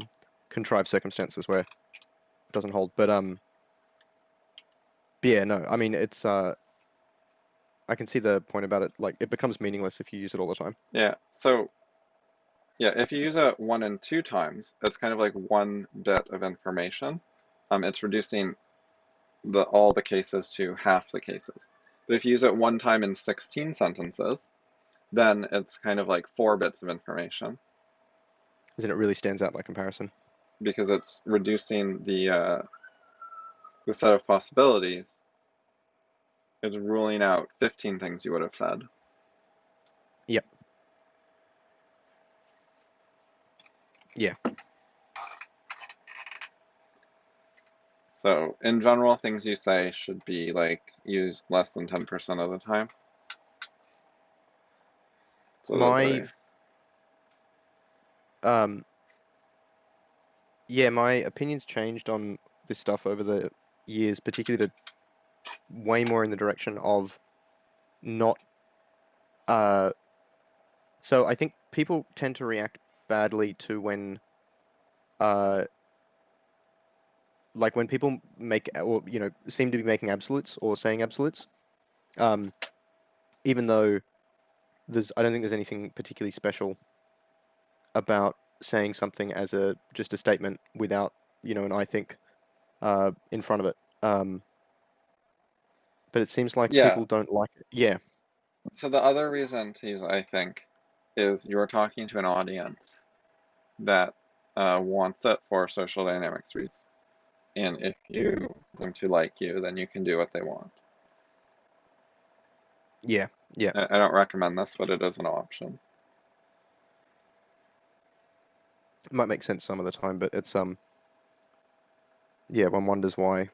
A: contrived circumstances where it doesn't hold. But yeah, no, I mean I can see the point about it. Like it becomes meaningless if you use it all the time.
B: Yeah, so yeah, if you use it 1 and 2 times, it's kind of like one bit of information. It's reducing all the cases to half the cases. But if you use it 1 time in 16 sentences, then it's kind of like 4 bits of information
A: Isn't it really stands out by comparison?
B: because it's reducing the set of possibilities. It's ruling out 15 things you would have said.
A: Yep. Yeah.
B: So in general, things you say should be like used less than 10% of the time. So that
A: My
B: they,
A: um yeah, my opinions changed on this stuff over the years, particularly to way more in the direction of not so I think people tend to react badly to when uh like when people make or seem to be making absolutes or saying absolutes. Um even though I don't think there's anything particularly special about saying something as just a statement without, an I think in front of it. But it seems like
B: yeah.
A: people don't like it. Yeah.
B: So the other reason to use I think is you're talking to an audience that wants it for social dynamics reasons. And if you want them to like you, then you can do what they want.
A: Yeah. Yeah.
B: I don't recommend this, but it is an option.
A: It might make sense some of the time, but it's yeah, one wonders why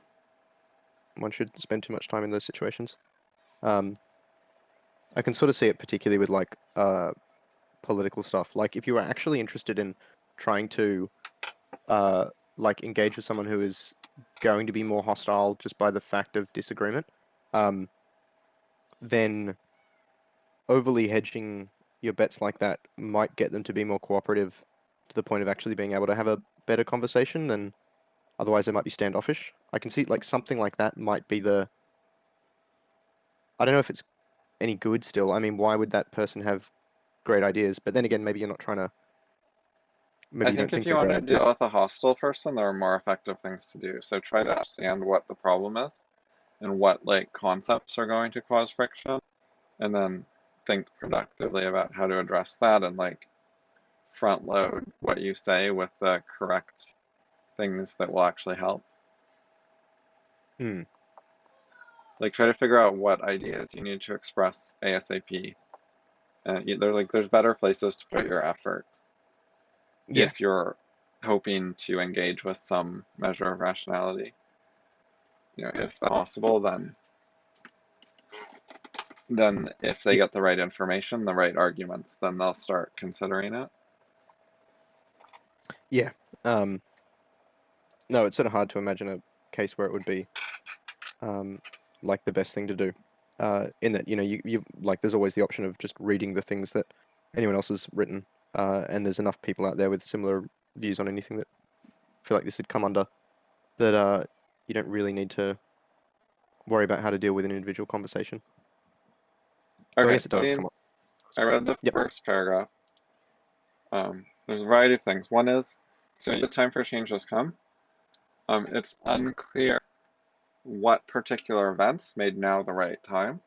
A: one should spend too much time in those situations. Um, I can sort of see it particularly with like political stuff. Like if you are actually interested in trying to uh like engage with someone who is going to be more hostile just by the fact of disagreement, um, then overly hedging your bets like that might get them to be more cooperative to the point of actually being able to have a better conversation than otherwise they might be standoffish. I can see like something like that might be I don't know if it's any good still. I mean, why would that person have great ideas? But then again, maybe you're not trying to, maybe
B: I
A: you don't
B: think if
A: think
B: you
A: they're
B: want
A: great
B: to deal
A: ideas.
B: with a hostile person, there are more effective things to do. So try to understand what the problem is and what like concepts are going to cause friction, and then think productively about how to address that and like front load what you say with the correct things that will actually help.
A: Hmm.
B: Like try to figure out what ideas you need to express ASAP. There's better places to put your effort
A: Yeah.
B: if you're hoping to engage with some measure of rationality. If possible, then if they
A: Yeah.
B: get the right information, the right arguments, then they'll start considering it.
A: Yeah. Um, no, it's sort of hard to imagine a case where it would be um, like the best thing to do. In that, you like there's always the option of just reading the things that anyone else has written, and there's enough people out there with similar views on anything that feel like this would come under that you don't really need to worry about how to deal with an individual conversation. So I
B: Okay,
A: guess it
B: so
A: does come up.
B: I read the
A: Yep.
B: first paragraph. There's a variety of things. One is, so the time for change has come. It's unclear what particular events made now the right time.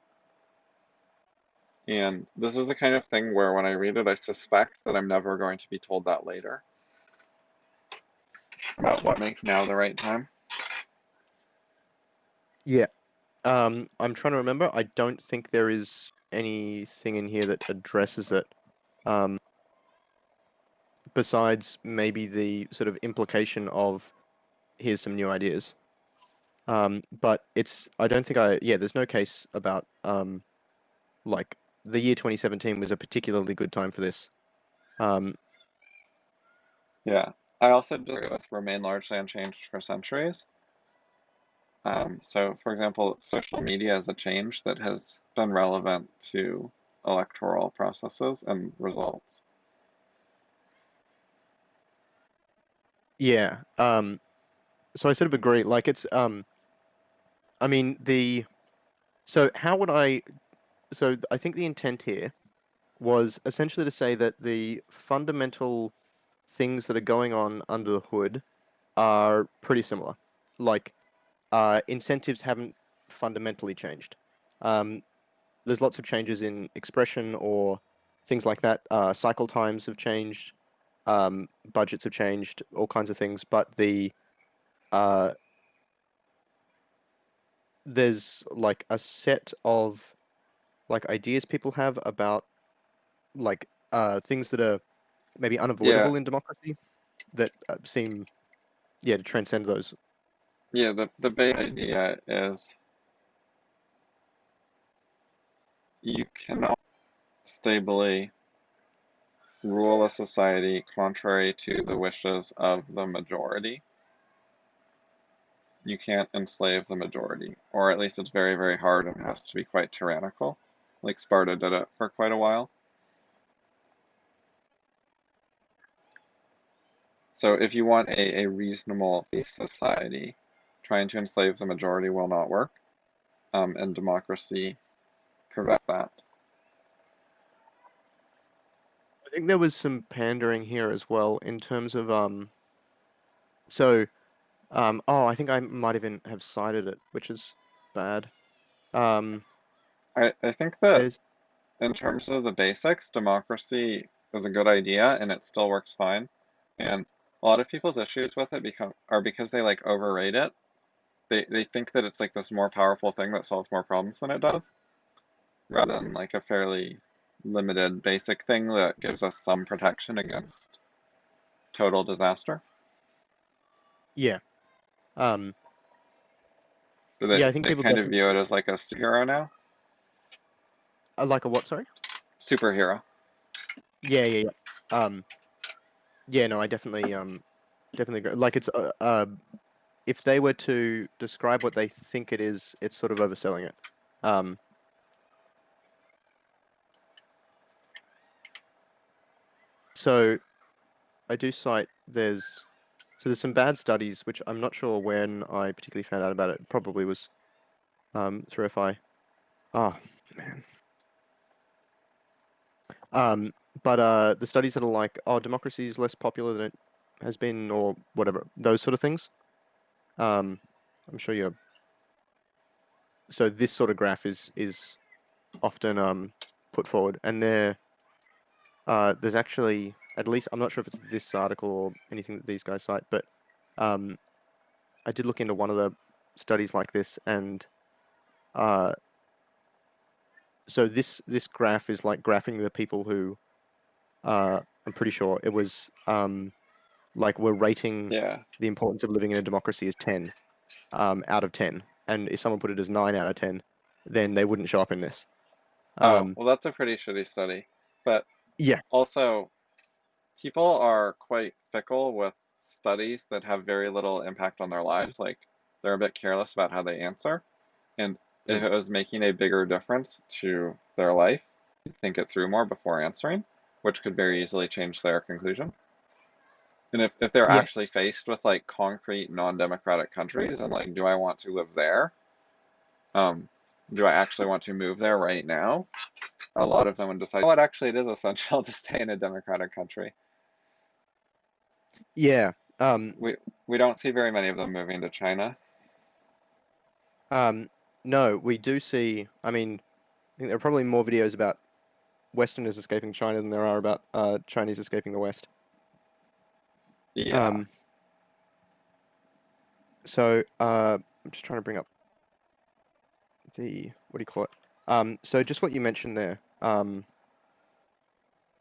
B: And this is the kind of thing where when I read it, I suspect that I'm never going to be told that later about what makes now the right time.
A: Yeah. I'm trying to remember. I don't think there is anything in here that addresses it. Um, besides maybe the sort of implication of here's some new ideas. But I don't think there's no case about like the year 2017 was a particularly good time for this. Um,
B: Yeah. I also disagree with remain largely unchanged for centuries. So, for example, social media is a change that has been relevant to electoral processes and results.
A: yeah. So I sort of agree. Like I mean so how would I think the intent here was essentially to say that the fundamental things that are going on under the hood are pretty similar. Like incentives haven't fundamentally changed. Um, there's lots of changes in expression or things like that. Cycle times have changed, budgets have changed, all kinds of things. But uh, there's like a set of like ideas people have about like things that are maybe
B: Yeah,
A: unavoidable in democracy that seem to transcend those.
B: yeah, the big idea is you cannot stably rule a society contrary to the wishes of the majority. You can't enslave the majority, or at least it's very, very hard and has to be quite tyrannical. Like Sparta did it for quite a while. So if you want a reasonable society, trying to enslave the majority will not work, and democracy prevents that.
A: I think there was some pandering here as well in terms of so oh, I think I might even have cited it, which is bad. Um,
B: I think that
A: there's
B: in terms of the basics, democracy is a good idea and it still works fine. And a lot of people's issues with it are because they like overrate it. They think that it's like this more powerful thing that solves more problems than it does, rather than like a fairly limited basic thing that gives us some protection against total disaster.
A: yeah. Um,
B: So
A: yeah, I think
B: they
A: people
B: kind of
A: definitely
B: view it as like a superhero now.
A: like a what, sorry?
B: Superhero.
A: Yeah, yeah, yeah. Um, yeah, no, I definitely agree. Like it's if they were to describe what they think it is, it's sort of overselling it. Um, so I do cite there's some bad studies which I'm not sure when I particularly found out about it. It probably was through FI. Oh man. Um, but the studies that are like, oh, democracy is less popular than it has been, or whatever, those sort of things. Um, I'm sure you're. So this sort of graph is often put forward, and there's actually at least I'm not sure if it's this article or anything that these guys cite, but um, I did look into one of the studies like this, and uh, so this graph is like graphing the people who I'm pretty sure it was like we're rating
B: Yeah.
A: the importance of living in a democracy as 10 out of 10. And if someone put it as 9 out of 10, then they wouldn't show up in this.
B: Oh,
A: Um,
B: well, that's a pretty shitty study. But
A: yeah,
B: also, people are quite fickle with studies that have very little impact on their lives. Like, they're a bit careless about how they answer. And if
A: mm,
B: it was making a bigger difference to their life, they'd think it through more before answering, which could very easily change their conclusion. And if they're actually
A: yes,
B: faced with like concrete non-democratic countries and like, do I want to live there? Um, do I actually want to move there right now? A lot of them would decide, oh, actually, it is essential to stay in a democratic country.
A: Yeah.
B: We don't see very many of them moving to China.
A: Um, no, we do see. I mean, I think there are probably more videos about Westerners escaping China than there are about Chinese escaping the West.
B: Yeah.
A: Um, so I'm just trying to bring up the what do you call it? So just what you mentioned there,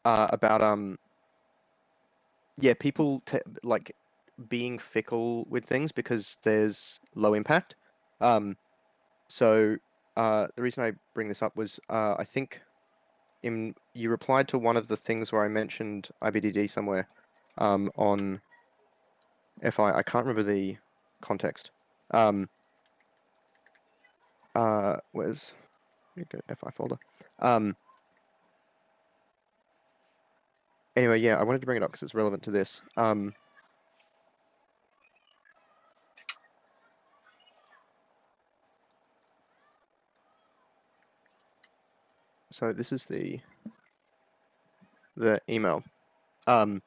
A: about yeah, people like being fickle with things because there's low impact. Um, so the reason I bring this up was I think in you replied to one of the things where I mentioned IBDD somewhere on FI. I can't remember the context. Um, where's let me go FI folder. Um, anyway, yeah, I wanted to bring it up because it's relevant to this. So this is the email. Um,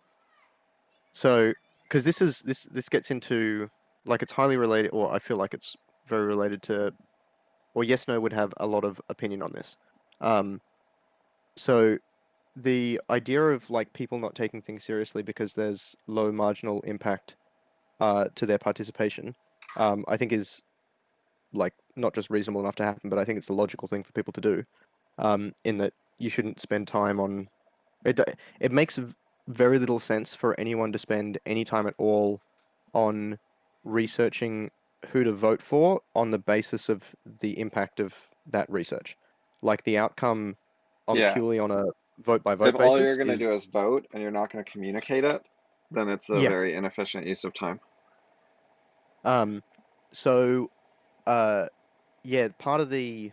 A: so because this gets into like it's highly related, or I feel like it's very related to, or yes, no would have a lot of opinion on this. Um, so the idea of like people not taking things seriously because there's low marginal impact to their participation, I think is like not just reasonable enough to happen, but I think it's a logical thing for people to do. In that you shouldn't spend time on it. It makes very little sense for anyone to spend any time at all on researching who to vote for on the basis of the impact of that research. Like the outcome on
B: Yeah.
A: purely on a vote by
B: If
A: vote
B: all you're
A: basis
B: going to
A: is
B: do is vote and you're not going to communicate it, then it's a
A: yeah.
B: very inefficient use of time.
A: Um, so uh yeah, part of the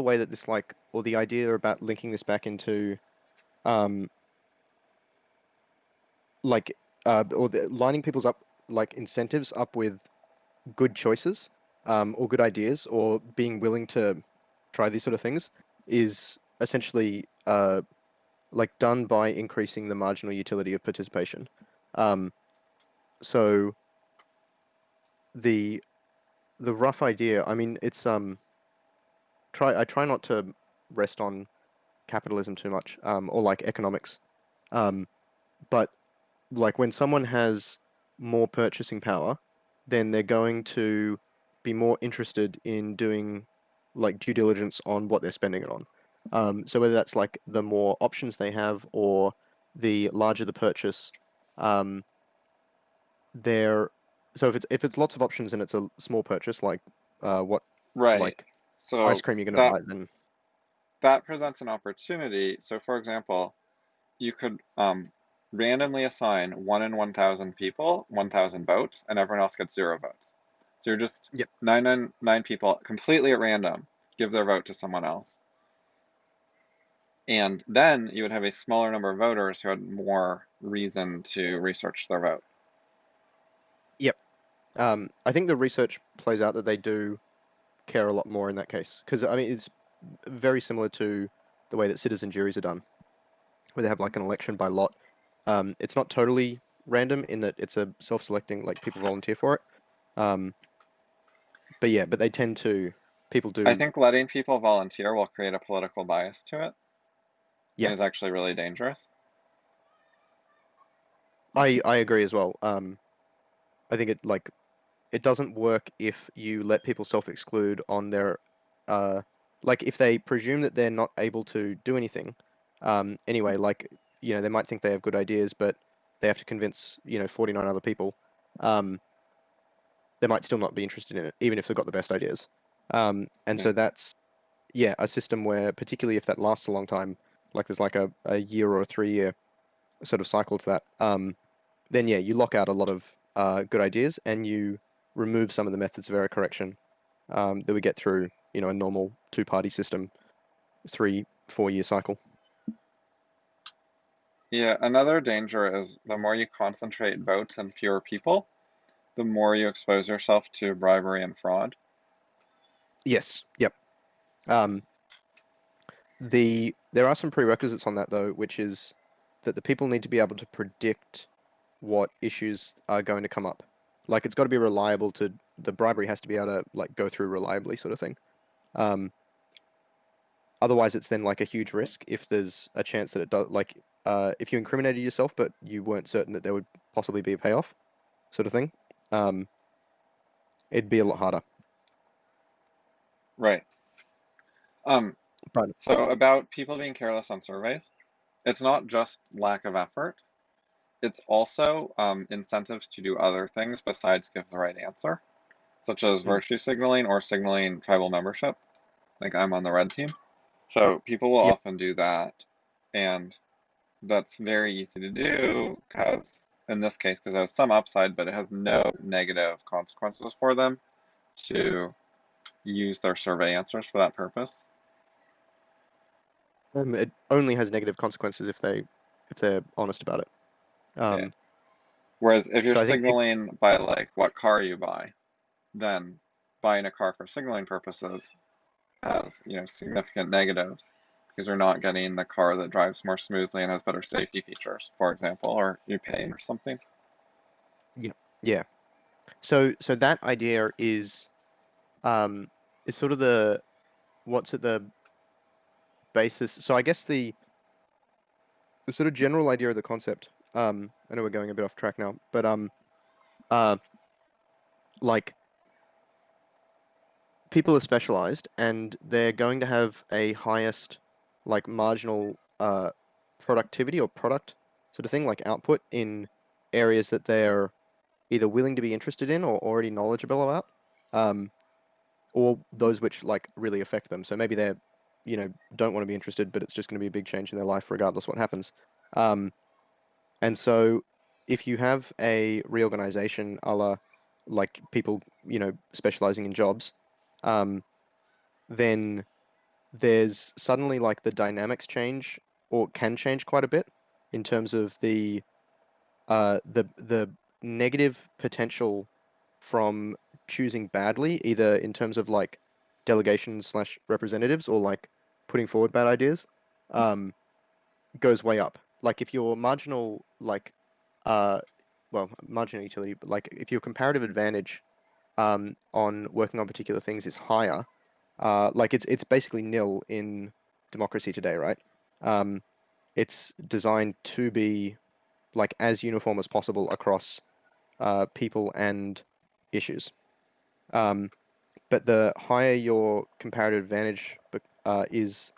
A: way that this like or the idea about linking this back into um like lining people's up like incentives up with good choices or good ideas or being willing to try these sort of things is essentially like done by increasing the marginal utility of participation. Um, so the the rough idea, I mean, it's I try not to rest on capitalism too much or like economics. Um, but like when someone has more purchasing power, then they're going to be more interested in doing like due diligence on what they're spending it on. So whether that's like the more options they have or the larger the purchase, um, they're so if it's lots of options and it's a small purchase, like what
B: Right.
A: like ice
B: So
A: cream you're gonna
B: that
A: buy, then
B: that presents an opportunity. So for example, you could randomly assign 1 in 1,000 people 1,000 votes, and everyone else gets 0 votes. So you're just
A: yep,
B: 999 people completely at random give their vote to someone else. And then you would have a smaller number of voters who had more reason to research their vote.
A: yep. I think the research plays out that they do care a lot more in that case because I mean it's very similar to the way that citizen juries are done, where they have like an election by lot. It's not totally random in that it's a self-selecting, like people volunteer for it. Um, but yeah, but they tend to people
B: I
A: do.
B: think letting people volunteer will create a political bias to it and
A: Yeah,
B: is actually really dangerous.
A: I agree as well. I think it doesn't work if you let people self-exclude on their like if they presume that they're not able to do anything. Anyway, like they might think they have good ideas, but they have to convince 49 other people. Um, they might still not be interested in it, even if they've got the best ideas. And
B: Yeah.
A: so that's yeah, a system where particularly if that lasts a long time, like there's like a year or a 3 year sort of cycle to that. Then yeah, you lock out a lot of good ideas and you remove some of the methods of error correction that we get through, a normal two-party system, 3, 4 year cycle.
B: Yeah, another danger is the more you concentrate votes in fewer people, the more you expose yourself to bribery and fraud.
A: Yes. Yep. Um, there are some prerequisites on that though, which is that the people need to be able to predict what issues are going to come up. Like it's got to be reliable to the bribery has to be able to like go through reliably sort of thing. Um, Otherwise it's then like a huge risk if there's a chance that it does like if you incriminated yourself but you weren't certain that there would possibly be a payoff sort of thing. Um, it'd be a lot harder.
B: Right. Um,
A: But
B: so about people being careless on surveys, it's not just lack of effort. It's also incentives to do other things besides give the right answer, such as
A: mm,
B: virtue signaling or signaling tribal membership. Like I'm on the red team. So people will
A: yep.
B: often do that, and that's very easy to do because, in this case, because it has some upside, but it has no negative consequences for them to use their survey answers for that purpose.
A: It only has negative consequences if they're honest about it.
B: Yeah.
A: Um,
B: Whereas if you're
A: so I think people,
B: signaling by like what car you buy, then buying a car for signaling purposes has, significant negatives because you're not getting the car that drives more smoothly and has better safety features, for example, or you're paying or something.
A: yeah, yeah. So that idea um is sort of the what's at the basis. So I guess the sort of general idea of the concept. I know we're going a bit off track now, but uh, like people are specialized and they're going to have a highest like marginal productivity or product sort of thing, like output in areas that they're either willing to be interested in or already knowledgeable about, um, or those which like really affect them. So maybe they're, don't want to be interested, but it's just going to be a big change in their life regardless what happens. Um, And so if you have a reorganization a la like people, specializing in jobs, um, then there's suddenly like the dynamics change or can change quite a bit in terms of the negative potential from choosing badly, either in terms of like delegation slash representatives or like putting forward bad ideas, um, goes way up. Like if your marginal uh marginal utility, but like if your comparative advantage on working on particular things is higher, like it's basically nil in democracy today, right? Um, it's designed to be like as uniform as possible across people and issues. Um, but the higher your comparative advantage is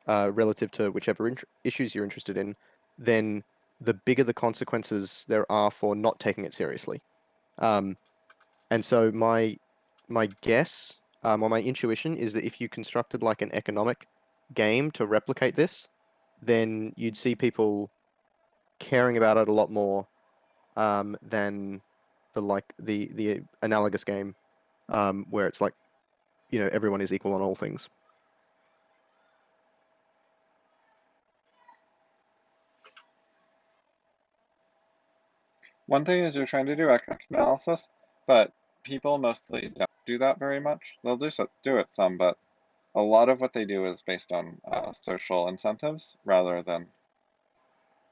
A: relative to whichever issues you're interested in, then the bigger the consequences there are for not taking it seriously. Um, and so my guess, or my intuition is that if you constructed like an economic game to replicate this, then you'd see people caring about it a lot more than the analogous game where it's like, everyone is equal on all things.
B: One thing is you're trying to do economic analysis, but people mostly don't do that very much. They'll do it some, but a lot of what they do is based on social incentives rather than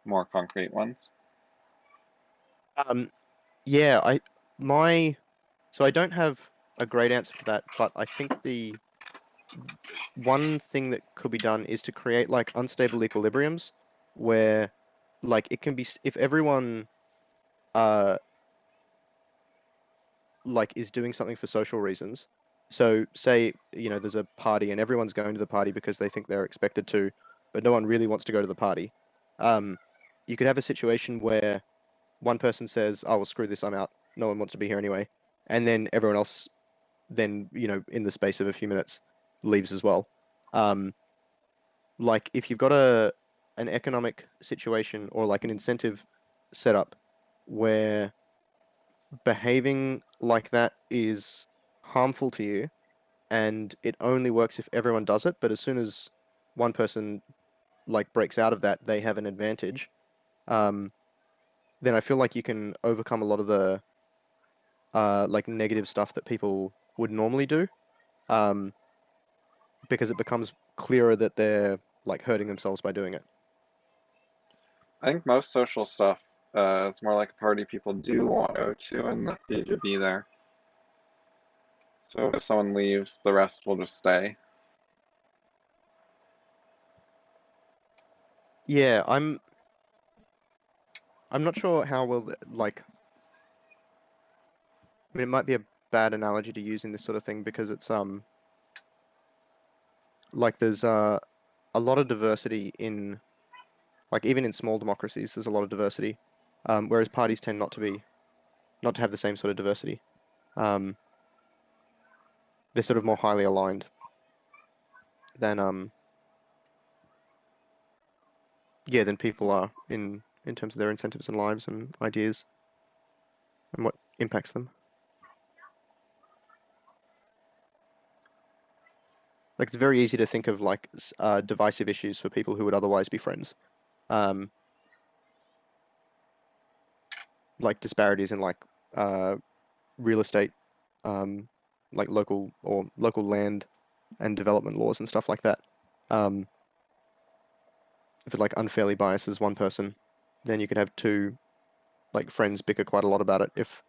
B: more concrete ones.
A: Um, yeah, my so I don't have a great answer for that, but I think the one thing that could be done is to create like unstable equilibriums where like it can be if everyone uh like is doing something for social reasons. So say, there's a party and everyone's going to the party because they think they're expected to, but no one really wants to go to the party. Um, you could have a situation where one person says, "Oh, well, screw this, I'm out. No one wants to be here anyway." And then everyone else then, in the space of a few minutes leaves as well. Um, like if you've got an economic situation or like an incentive setup where behaving like that is harmful to you and it only works if everyone does it, but as soon as one person like breaks out of that, they have an advantage, um, then I feel like you can overcome a lot of the like negative stuff that people would normally do. because it becomes clearer that they're like hurting themselves by doing it.
B: I think most social stuff is more like a party people do want to go to and that need to be there. So if someone leaves, the rest will just stay.
A: Yeah, I'm not sure how well like I mean it might be a bad analogy to use in this sort of thing because it's like there's a lot of diversity in like even in small democracies there's a lot of diversity, whereas parties tend not to have the same sort of diversity. Um, they're sort of more highly aligned than yeah than people are in terms of their incentives and lives and ideas and what impacts them. Like it's very easy to think of like divisive issues for people who would otherwise be friends. Um, like disparities in like uh, real estate, um, like local land and development laws and stuff like that. Um, if it like unfairly biases one person, then you could have two like friends bicker quite a lot about it if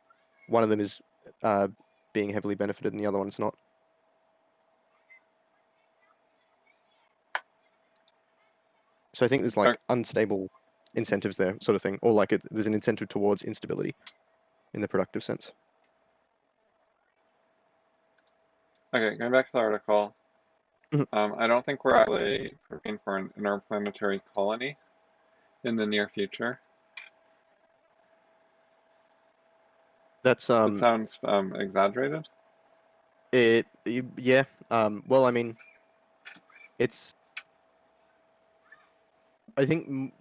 A: one of them is uh, being heavily benefited and the other one's not. So I think there's
B: O-
A: like unstable incentives there, sort of thing, or like there's an incentive towards instability in the productive sense.
B: Okay, going back to the article,
A: Mhm.
B: I don't think we're actually preparing for an interplanetary colony in the near future.
A: That's
B: It sounds exaggerated.
A: yeah. Well, I mean, it's I think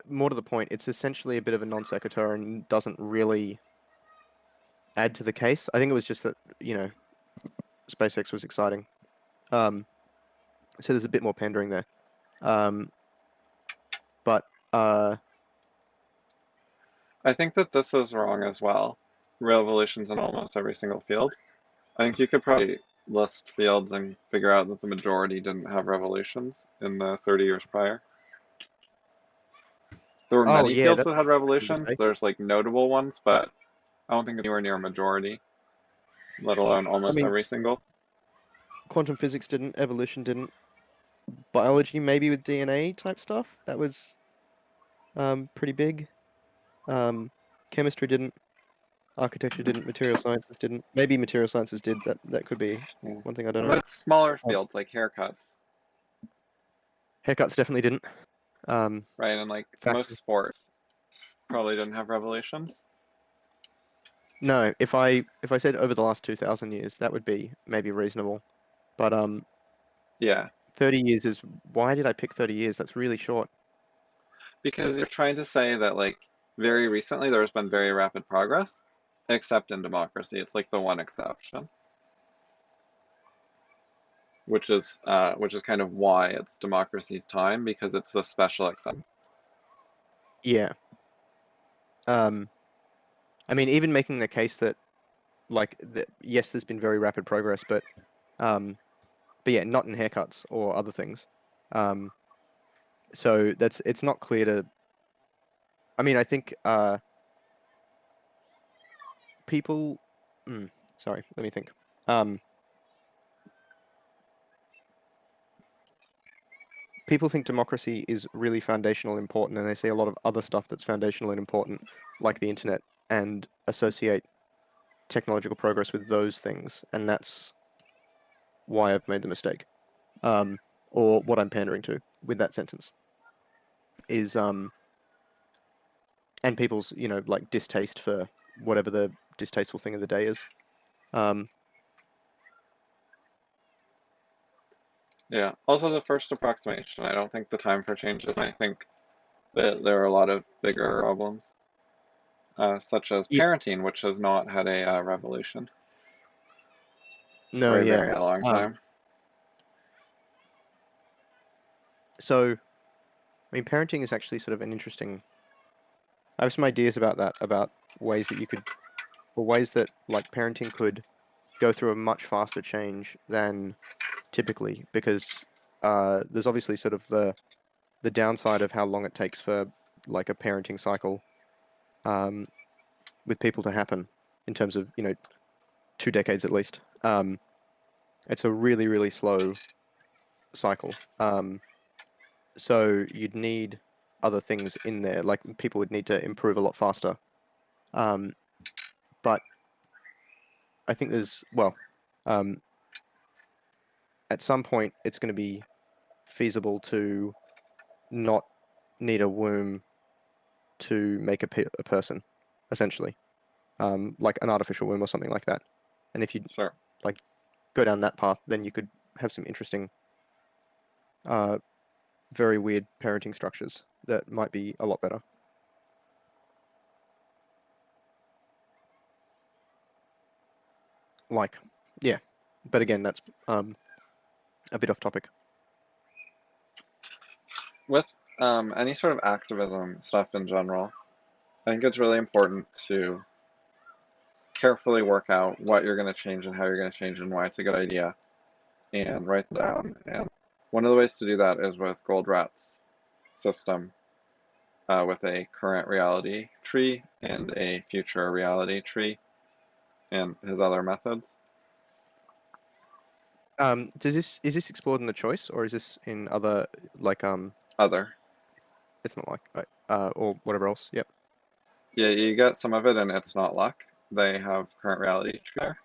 A: more to the point, it's essentially a bit of a non sequitur and doesn't really add to the case. I think it was just that, SpaceX was exciting. Um, so there's a bit more pandering there. Um, but
B: I think that this is wrong as well. Revolutions in almost every single field. I think you could probably list fields and figure out that the majority didn't have revolutions in the 30 years prior. There were
A: oh
B: many
A: yeah,
B: fields
A: that's
B: that had
A: a
B: revolutions.
A: mistake.
B: There's like notable ones, but I don't think anywhere near a majority, let alone
A: I
B: almost
A: mean,
B: every single.
A: quantum physics didn't, evolution didn't, biology maybe with DNA type stuff. That was pretty big. Um, chemistry didn't, architecture didn't, material sciences didn't. Maybe material sciences did. That could be
B: Yeah.
A: one thing I don't
B: But
A: know.
B: it's smaller
A: Um,
B: fields like haircuts,
A: haircuts definitely didn't. Um,
B: right? And like most
A: factors.
B: sports probably didn't have revolutions.
A: No, if I said over the last 2,000 years, that would be maybe reasonable. But
B: Yeah,
A: 30 years is why did I pick 30 years? That's really short.
B: because you're trying to say that like very recently there's been very rapid progress, except in democracy. It's like the one exception, which is kind of why it's democracy's time because it's the special exception.
A: Yeah. Um, I mean, even making the case that yes, there's been very rapid progress, um, but yeah, not in haircuts or other things. Um, so it's not clear to. I mean, I think people. Mm, sorry, let me think. Um, people think democracy is really foundational and important, and they see a lot of other stuff that's foundational and important, like the internet, and associate technological progress with those things, and that's why I've made the mistake. Or what I'm pandering to with that sentence is and people's, like distaste for whatever the distasteful thing of the day is. Um,
B: Yeah. Also, the first approximation. I don't think the time for change is. I think that there are a lot of bigger problems, such as
A: yeah,
B: parenting, which has not had a revolution
A: no,
B: for a
A: yeah.
B: very long
A: Um,
B: time.
A: so I mean, parenting is actually sort of an interesting. I have some ideas about that, about ways that you could, or ways that like parenting could go through a much faster change than typically, because there's obviously sort of the downside of how long it takes for like a parenting cycle with people to happen in terms of, 2 decades at least. It's a really, really slow cycle. So you'd need other things in there, like people would need to improve a lot faster. Um, but I think um, at some point it's going to be feasible to not need a womb to make a person, essentially, like an artificial womb or something like that. And if you
B: Sure.
A: like go down that path, then you could have some interesting, uh, very weird parenting structures that might be a lot better. Like, yeah, but again, that's a bit off topic.
B: With any sort of activism stuff in general, I think it's really important to carefully work out what you're going to change and how you're going to change and why it's a good idea and write it down. And one of the ways to do that is with Goldratt's system, with a current reality tree and a future reality tree and his other methods.
A: Is this explored in the choice, or is this in other like
B: Other.
A: it's not like or whatever else? Yep.
B: Yeah, you get some of it and it's not luck. They have current reality tree there.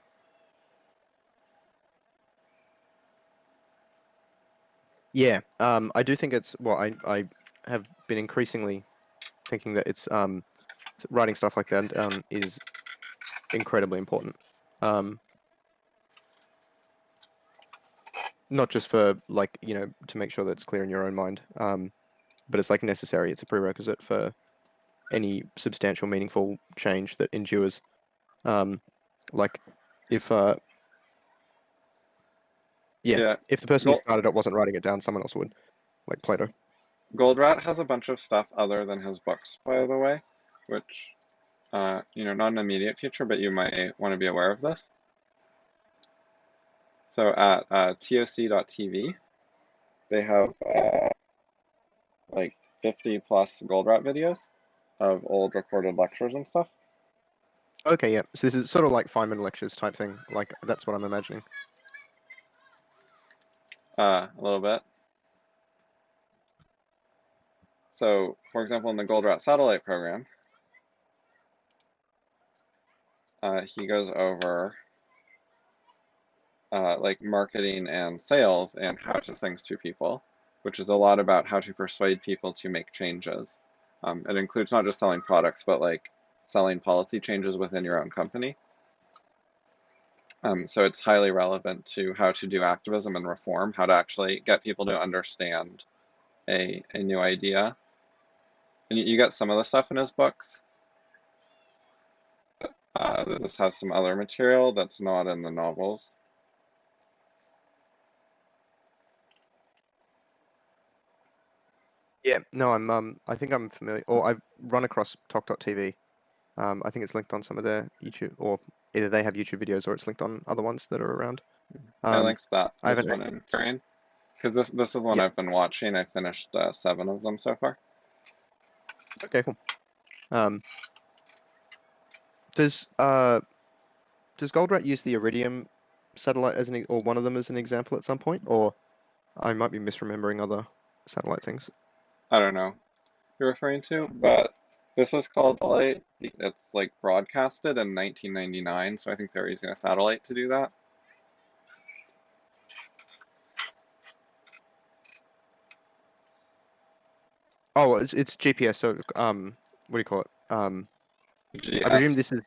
A: Yeah. I do think it's I have been increasingly thinking that it's writing stuff like that is incredibly important. Um, Not just for like, to make sure that it's clear in your own mind, but it's like necessary. It's a prerequisite for any substantial, meaningful change that endures. Um, like if yeah,
B: Yeah,
A: if the person who
B: Gold,
A: started it wasn't writing it down, someone else would, like Plato.
B: Goldratt has a bunch of stuff other than his books, by the way, which, not an immediate future, but you might want to be aware of this. So at toc.tv, they have like 50 plus Goldratt videos of old recorded lectures and stuff.
A: Okay, yeah. So this is sort of like Feynman lectures type thing. Like that's what I'm imagining.
B: A little bit. So, for example, in the Goldratt satellite program, he goes over like marketing and sales and how to things to people, which is a lot about how to persuade people to make changes. It includes not just selling products, but like selling policy changes within your own company. So it's highly relevant to how to do activism and reform, how to actually get people to understand a new idea. And you get some of the stuff in his books. This has some other material that's not in the novels.
A: Yeah, no, I think I'm familiar, or I've run across Talk.tv. I think it's linked on some of their YouTube, or either they have YouTube videos or it's linked on other ones that are around.
B: I
A: Um,
B: linked that
A: I
B: this
A: haven't,
B: one in Korean because this is one
A: yeah,
B: I've been watching. I finished 7 of them so far.
A: okay, cool. Um, does uh does Goldratt use the Iridium satellite as or one of them as an example at some point, or I might be misremembering other satellite things.
B: I don't know you're referring to, but this is called satellite. It's like broadcasted in 1999, so I think they're using a satellite to do that.
A: Oh, it's GPS. So what do you call it? I presume
B: GS.
A: this is.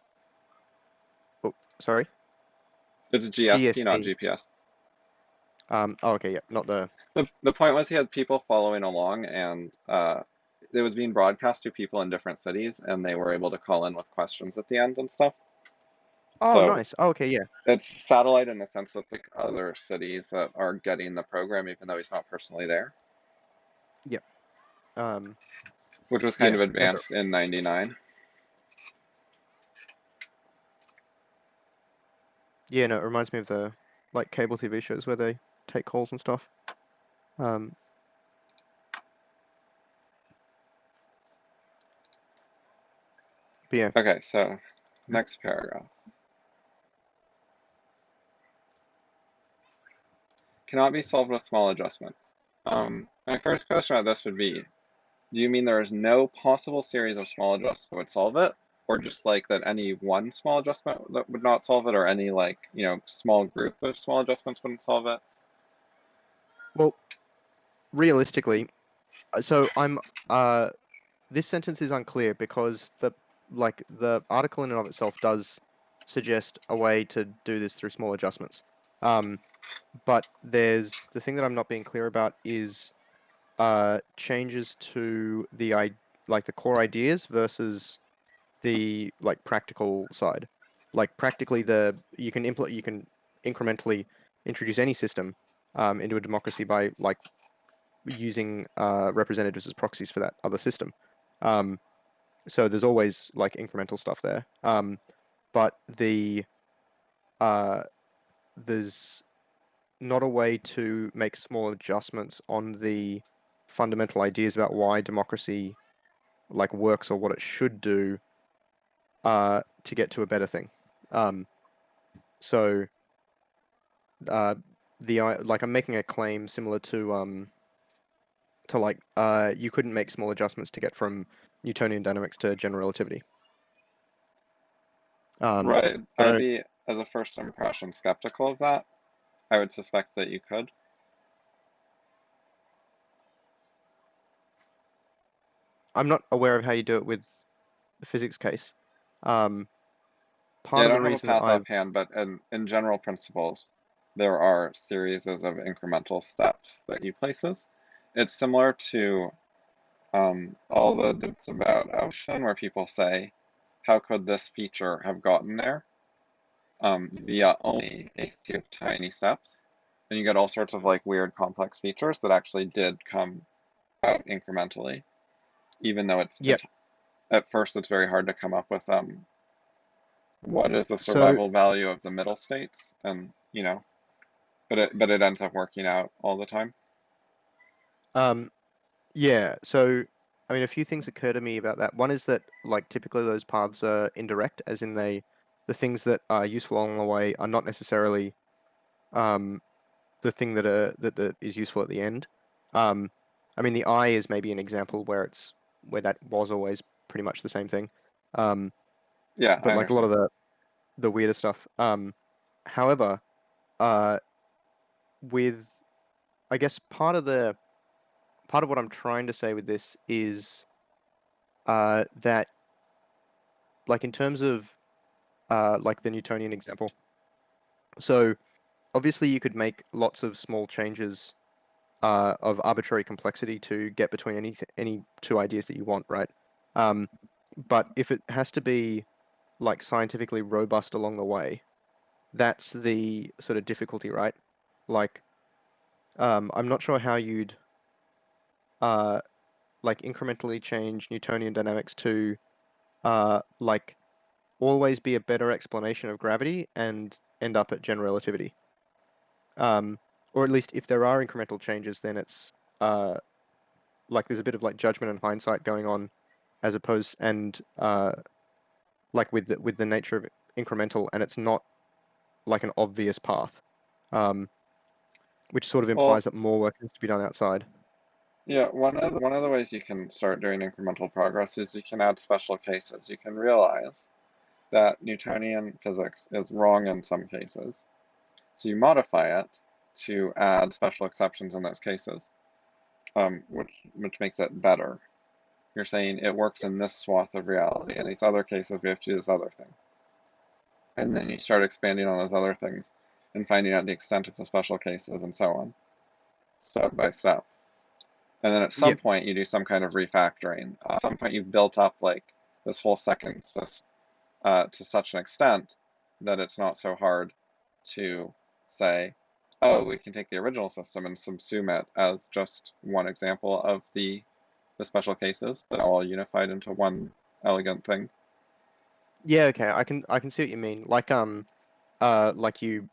A: Oh, sorry.
B: It's GSP, not
A: GSP.
B: GPS.
A: Oh, okay, yeah, not the.
B: The point was he had people following along, and it was being broadcast to people in different cities, and they were able to call in with questions at the end and stuff.
A: Oh,
B: So
A: nice. Oh, okay, yeah,
B: it's satellite in the sense that like other cities that are getting the program, even though he's not personally there,
A: yeah. Um,
B: which was kind
A: yeah,
B: of
A: that's right.
B: advanced in '99.
A: Yeah, no, it reminds me of the like cable TV shows where they take calls and stuff. Um, but yeah,
B: Okay, so next paragraph. Cannot be solved with small adjustments. My first question on this would be, do you mean there is no possible series of small adjustments that would solve it? Or just like that any one small adjustment that would not solve it, or any like, small group of small adjustments wouldn't solve it?
A: well, realistically, so this sentence is unclear because the article in and of itself does suggest a way to do this through small adjustments. Um, but there's the thing that I'm not being clear about is changes to like the core ideas versus the like practical side. Like practically you can incrementally introduce any system into a democracy by like using representatives as proxies for that other system. Um, so there's always like incremental stuff there. But uh, there's not a way to make small adjustments on the fundamental ideas about why democracy like works or what it should do to get to a better thing. Um, so like I'm making a claim similar to like you couldn't make small adjustments to get from Newtonian dynamics to general relativity.
B: Right.
A: But
B: I'd be, as a first impression, skeptical of that. I would suspect that you could.
A: I'm not aware of how you do it with the physics case. Um,
B: Yeah,
A: Part
B: I
A: of the
B: don't have a
A: reason that
B: path
A: I've
B: offhand, but in general principles, there are series of incremental steps that he places. It's similar to all the debates about ocean, where people say, how could this feature have gotten there via only a series of tiny steps? And you get all sorts of like weird complex features that actually did come out incrementally, even though
A: yep.
B: it's at first it's very hard to come up with what is the
A: So
B: survival value of the middle states, and but it ends up working out all the time.
A: um, yeah. So I mean, a few things occur to me about that. One is that like typically those paths are indirect, as in the things that are useful along the way are not necessarily um, the thing that is useful at the end. Um, I mean, the eye is maybe an example where that was always pretty much the same thing. Um,
B: Yeah, I
A: but like a lot
B: understand.
A: of the weirder stuff. However, uh, with I guess part of what I'm trying to say with this is that like in terms of like the Newtonian example. So obviously you could make lots of small changes of arbitrary complexity to get between any two ideas that you want, right? Um, but if it has to be like scientifically robust along the way, that's the sort of difficulty, right? Like, I'm not sure how you'd uh, like incrementally change Newtonian dynamics to like always be a better explanation of gravity and end up at general relativity. Um, or at least if there are incremental changes, then it's like there's a bit of like judgment and hindsight going on as opposed and like with the nature of incremental and it's not like an obvious path, um, which sort of
B: Well,
A: implies that more work has to be done outside.
B: yeah, one of the ways you can start doing incremental progress is you can add special cases. You can realize that Newtonian physics is wrong in some cases, so you modify it to add special exceptions in those cases, which makes it better. You're saying it works in this swath of reality. In these other cases, we have to do this other thing. And then you start expanding on those other things and finding out the extent of the special cases and so on, step by step. And then at
A: Yeah,
B: some point, you do some kind of refactoring. At some point, you've built up like this whole second system to such an extent that it's not so hard to say, oh, we can take the original system and subsume it as just one example of the special cases that are all unified into one elegant thing.
A: yeah, okay, I can see what you mean. Like like you,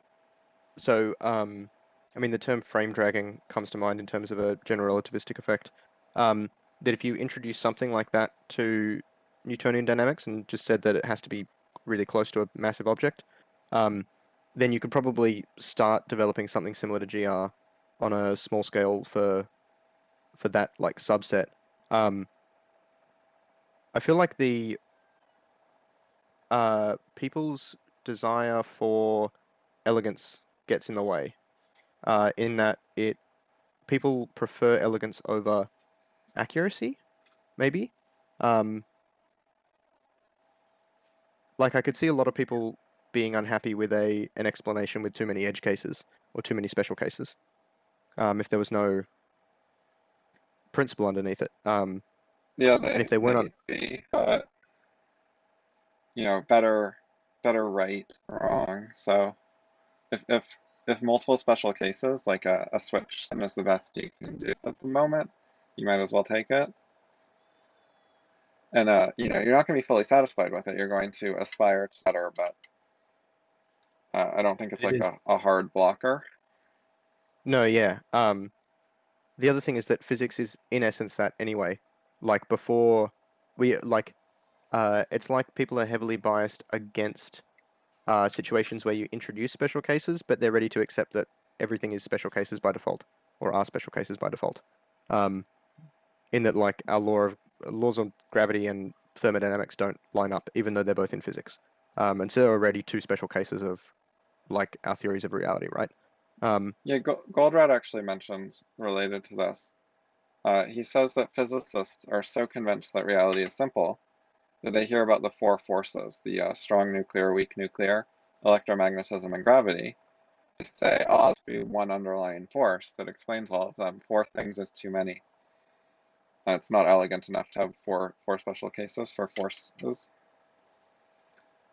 A: so I mean the term frame dragging comes to mind in terms of a general relativistic effect. Um, that if you introduce something like that to Newtonian dynamics and just said that it has to be really close to a massive object, um, then you could probably start developing something similar to GR on a small scale for that like subset. Um, I feel like the people's desire for elegance gets in the way. In that it people prefer elegance over accuracy, maybe. Um, like I could see a lot of people being unhappy with an explanation with too many edge cases or too many special cases. If there was no principle underneath it.
B: Yeah,
A: And if they weren't on,
B: they'd be, better right, wrong. So if if if multiple special cases, like a switch is the best you can do at the moment, you might as well take it. And you're not going to be fully satisfied with it. You're going to aspire to better, but I don't think it's
A: it
B: like
A: is.
B: a hard blocker.
A: No, yeah. The other thing is that physics is in essence that anyway. Like before we like it's like people are heavily biased against situations where you introduce special cases, but they're ready to accept that everything is special cases by default, or are special cases by default. Um, in that, like our laws of gravity and thermodynamics don't line up, even though they're both in physics. And so there are already two special cases of like our theories of reality, right? Um,
B: Yeah, Goldratt actually mentions related to this. He says that physicists are so convinced that reality is simple that they hear about the four forces, the strong nuclear, weak nuclear, electromagnetism, and gravity. They say, oh, it's be one underlying force that explains all of them. Four things is too many. It's not elegant enough to have four special cases for forces.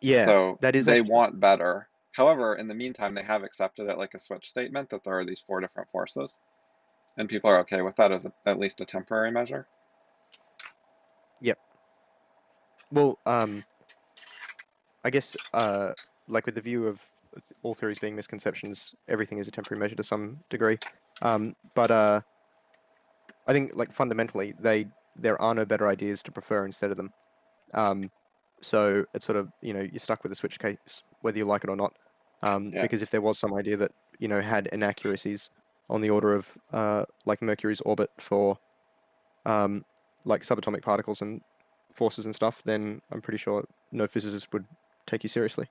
A: yeah,
B: So
A: that is
B: they
A: actually
B: want better. However, in the meantime, they have accepted it like a switch statement that there are these four different forces, and people are okay with that as at least a temporary measure.
A: yep. Well, I guess like with the view of all theories being misconceptions, everything is a temporary measure to some degree. But I think like fundamentally there are no better ideas to prefer instead of them. Um, so it's sort of, you're stuck with a switch case whether you like it or not.
B: Yeah,
A: Because if there was some idea that, had inaccuracies on the order of like Mercury's orbit for um, like subatomic particles and forces and stuff, then I'm pretty sure no physicist would take you seriously.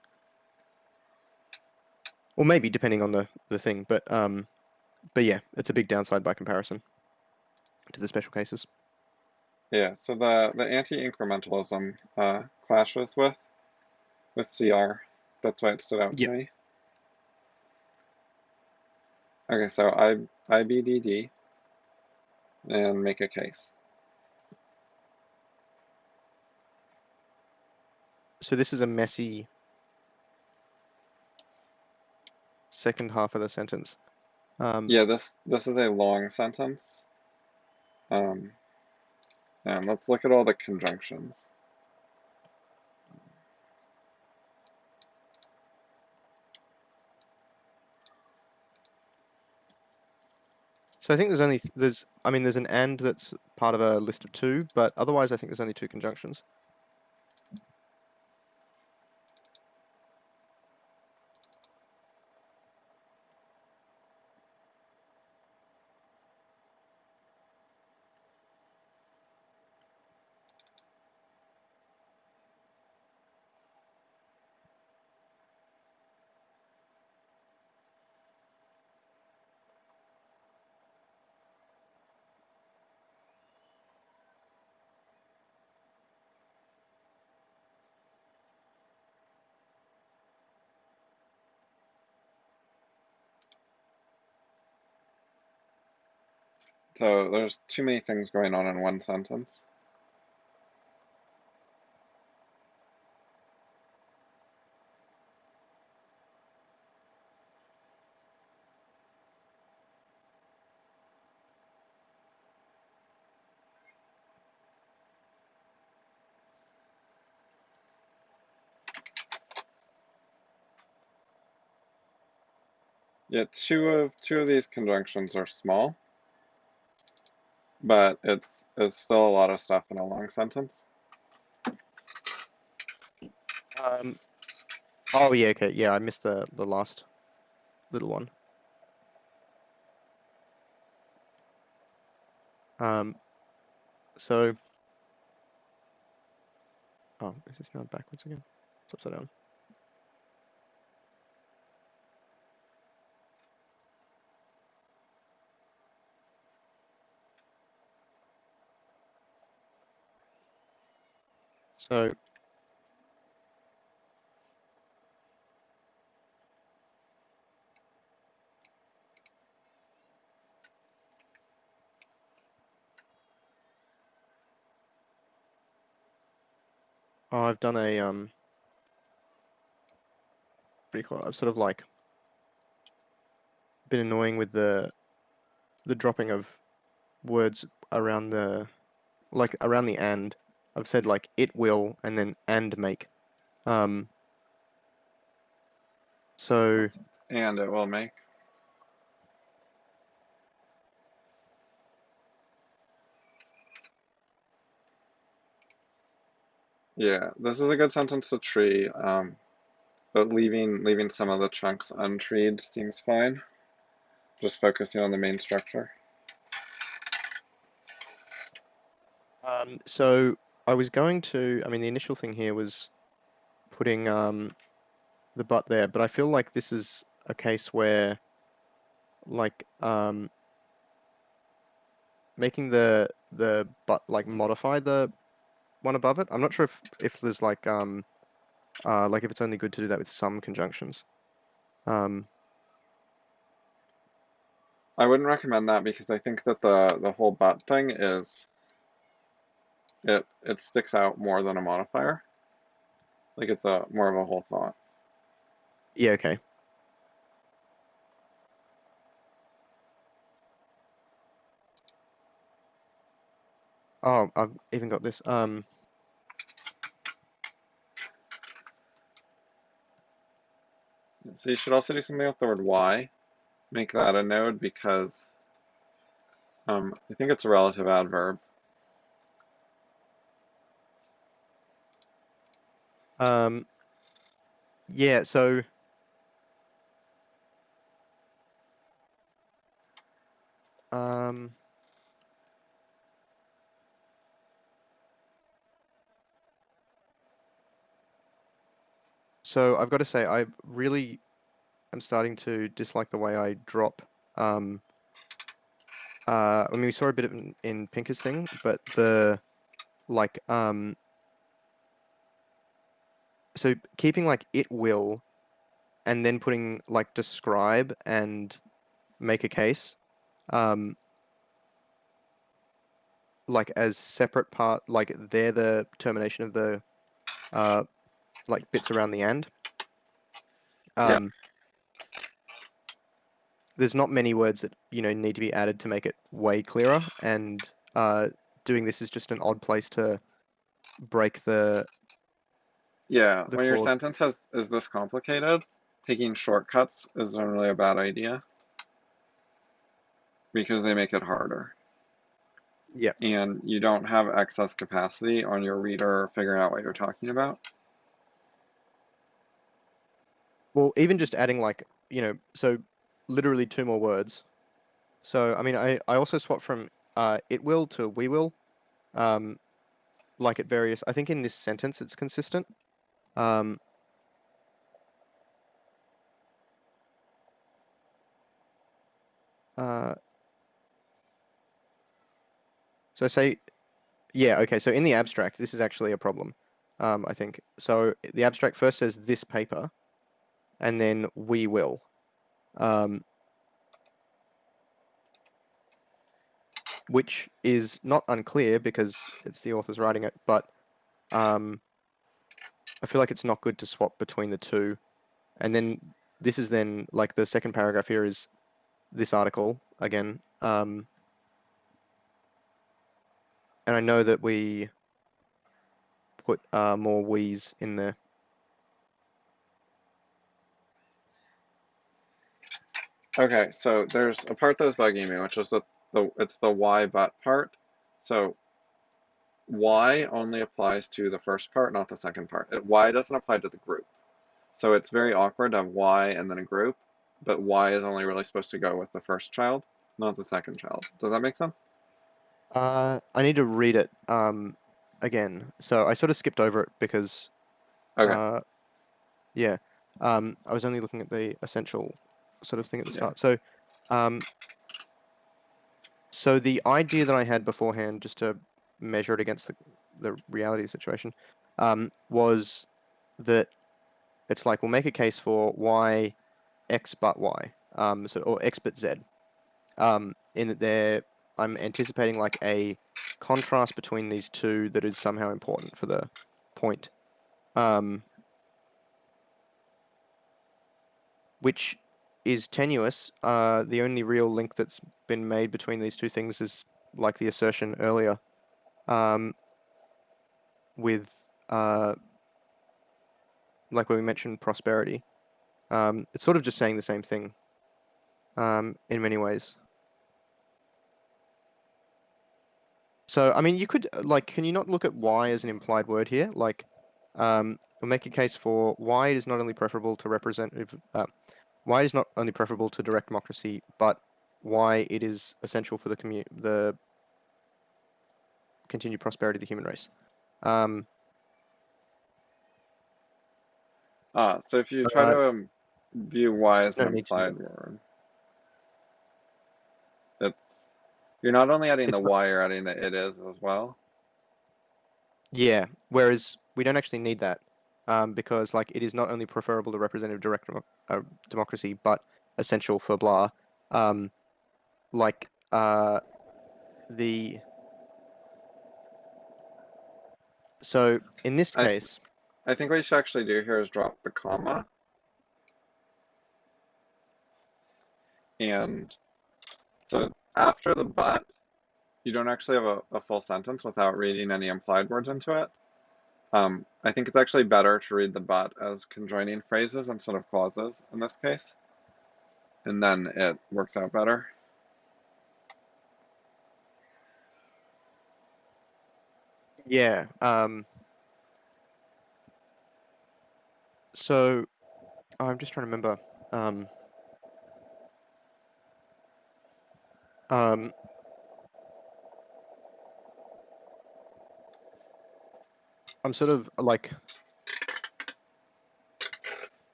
A: Or maybe depending on the thing, but yeah, it's a big downside by comparison to the special cases.
B: yeah. So the anti-incrementalism clashes with CR. That's why it stood out to
A: Yep.
B: me. Okay, so IBDD and make a case.
A: So this is a messy second half of the sentence.
B: Yeah, this is a long sentence. Um, and let's look at all the conjunctions.
A: So I think there's an and that's part of a list of two, but otherwise I think there's only two conjunctions.
B: So there's too many things going on in one sentence. Yeah, two of these conjunctions are small, but it's still a lot of stuff in a long sentence.
A: Oh yeah, okay, yeah, I missed the last little one. So, oh, is this going backwards again? It's upside down. So, oh, I've done a pretty cool. I've sort of like been annoying with the dropping of words around the around the and. I've said like it will and then and make. So
B: And it will make. Yeah, this is a good sentence to tree, but leaving some of the chunks untreed seems fine. Just focusing on the main structure.
A: so I was going to. I mean, the initial thing here was putting the but there, but I feel like this is a case where like making the but like modify the one above it. I'm not sure if there's like if it's only good to do that with some conjunctions.
B: I wouldn't recommend that because I think that the whole but thing is it sticks out more than a modifier. Like it's a more of a whole thought.
A: Yeah, okay. Oh, I've even got this.
B: So you should also do something with the word why. Make that a node because I think it's a relative adverb.
A: Yeah, so um so I've got to say I really am starting to dislike the way I drop I mean we saw a bit of it in Pinker's thing, but the like so keeping like it will and then putting like describe and make a case um like as separate part, like they're the termination of the uh like bits around the end.
B: Yeah,
A: um there's not many words that need to be added to make it way clearer, and doing this is just an odd place to break
B: yeah.
A: the
B: When your
A: clause.
B: sentence is this complicated, taking shortcuts is generally a bad idea because they make it harder.
A: Yeah,
B: And you don't have excess capacity on your reader figuring out what you're talking about.
A: well, even just adding like so literally two more words. So I mean I also swapped from it will to we will, um like at various, I think in this sentence it's consistent. um uh so say, yeah, okay, so in the abstract this is actually a problem. I think so the abstract first says this paper and then we will. um which is not unclear because it's the author's writing it, but um, I feel like it's not good to swap between the two. And then this is then like the second paragraph here is this article again. And I know that we put more we's in there.
B: Okay, so there's a part that was bugging me, which is it's the why but part. So why only applies to the first part, not the second part. Why doesn't apply to the group. So it's very awkward to have why and then a group, but why is only really supposed to go with the first child, not the second child. Does that make sense?
A: I need to read it again. So I sort of skipped over it because
B: Okay,
A: uh yeah. I was only looking at the essential sort of thing at the
B: yeah.
A: start. Um so the idea that I had beforehand, just to measure it against the reality situation, was that it's like we'll make a case for y x but y, so or x but z, in that I'm anticipating like a contrast between these two that is somehow important for the point, um, which is tenuous. The only real link that's been made between these two things is like the assertion earlier, um, with like when we mentioned prosperity. It's sort of just saying the same thing, in many ways. So, I mean, you could like, can you not look at Y as an implied word here? Like, we'll make a case for Y is not only preferable to Y is not only preferable to direct democracy, but why it is essential for the continued prosperity of the human race. Um,
B: So if you try to view y
A: there's
B: as an
A: no need to do
B: implied
A: that.
B: word, it's you're not only adding the
A: It's not,
B: y, you're adding the it is as well.
A: yeah. Whereas we don't actually need that, because like it is not only preferable to representative democracy, but essential for blah. Um, like the So in this
B: I th
A: case,
B: I think what you should actually do here is drop the comma, and so after the but, you don't actually have a full sentence without reading any implied words into it. I think it's actually better to read the but as conjoining phrases instead of clauses in this case, and then it works out better.
A: yeah. So I'm just trying to remember. Um, um, I'm sort of like,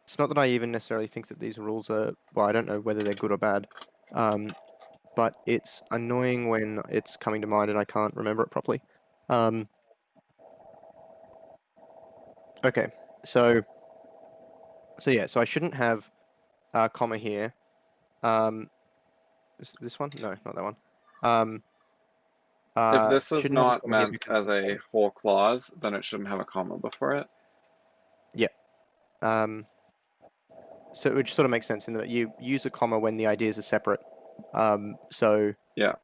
A: it's not that I even necessarily think that these rules are, well, I don't know whether they're good or bad. Um, but it's annoying when it's coming to mind and I can't remember it properly. Um, okay. So, so yeah, so I shouldn't have a comma here. Um, is this one? No, not that one. Um,
B: If this is
A: shouldn't have a
B: not
A: comma here
B: meant
A: because
B: as a whole clause, then it shouldn't have a comma before it.
A: yeah. Um, so which sort of makes sense in that you use a comma when the ideas are separate. So
B: Yeah.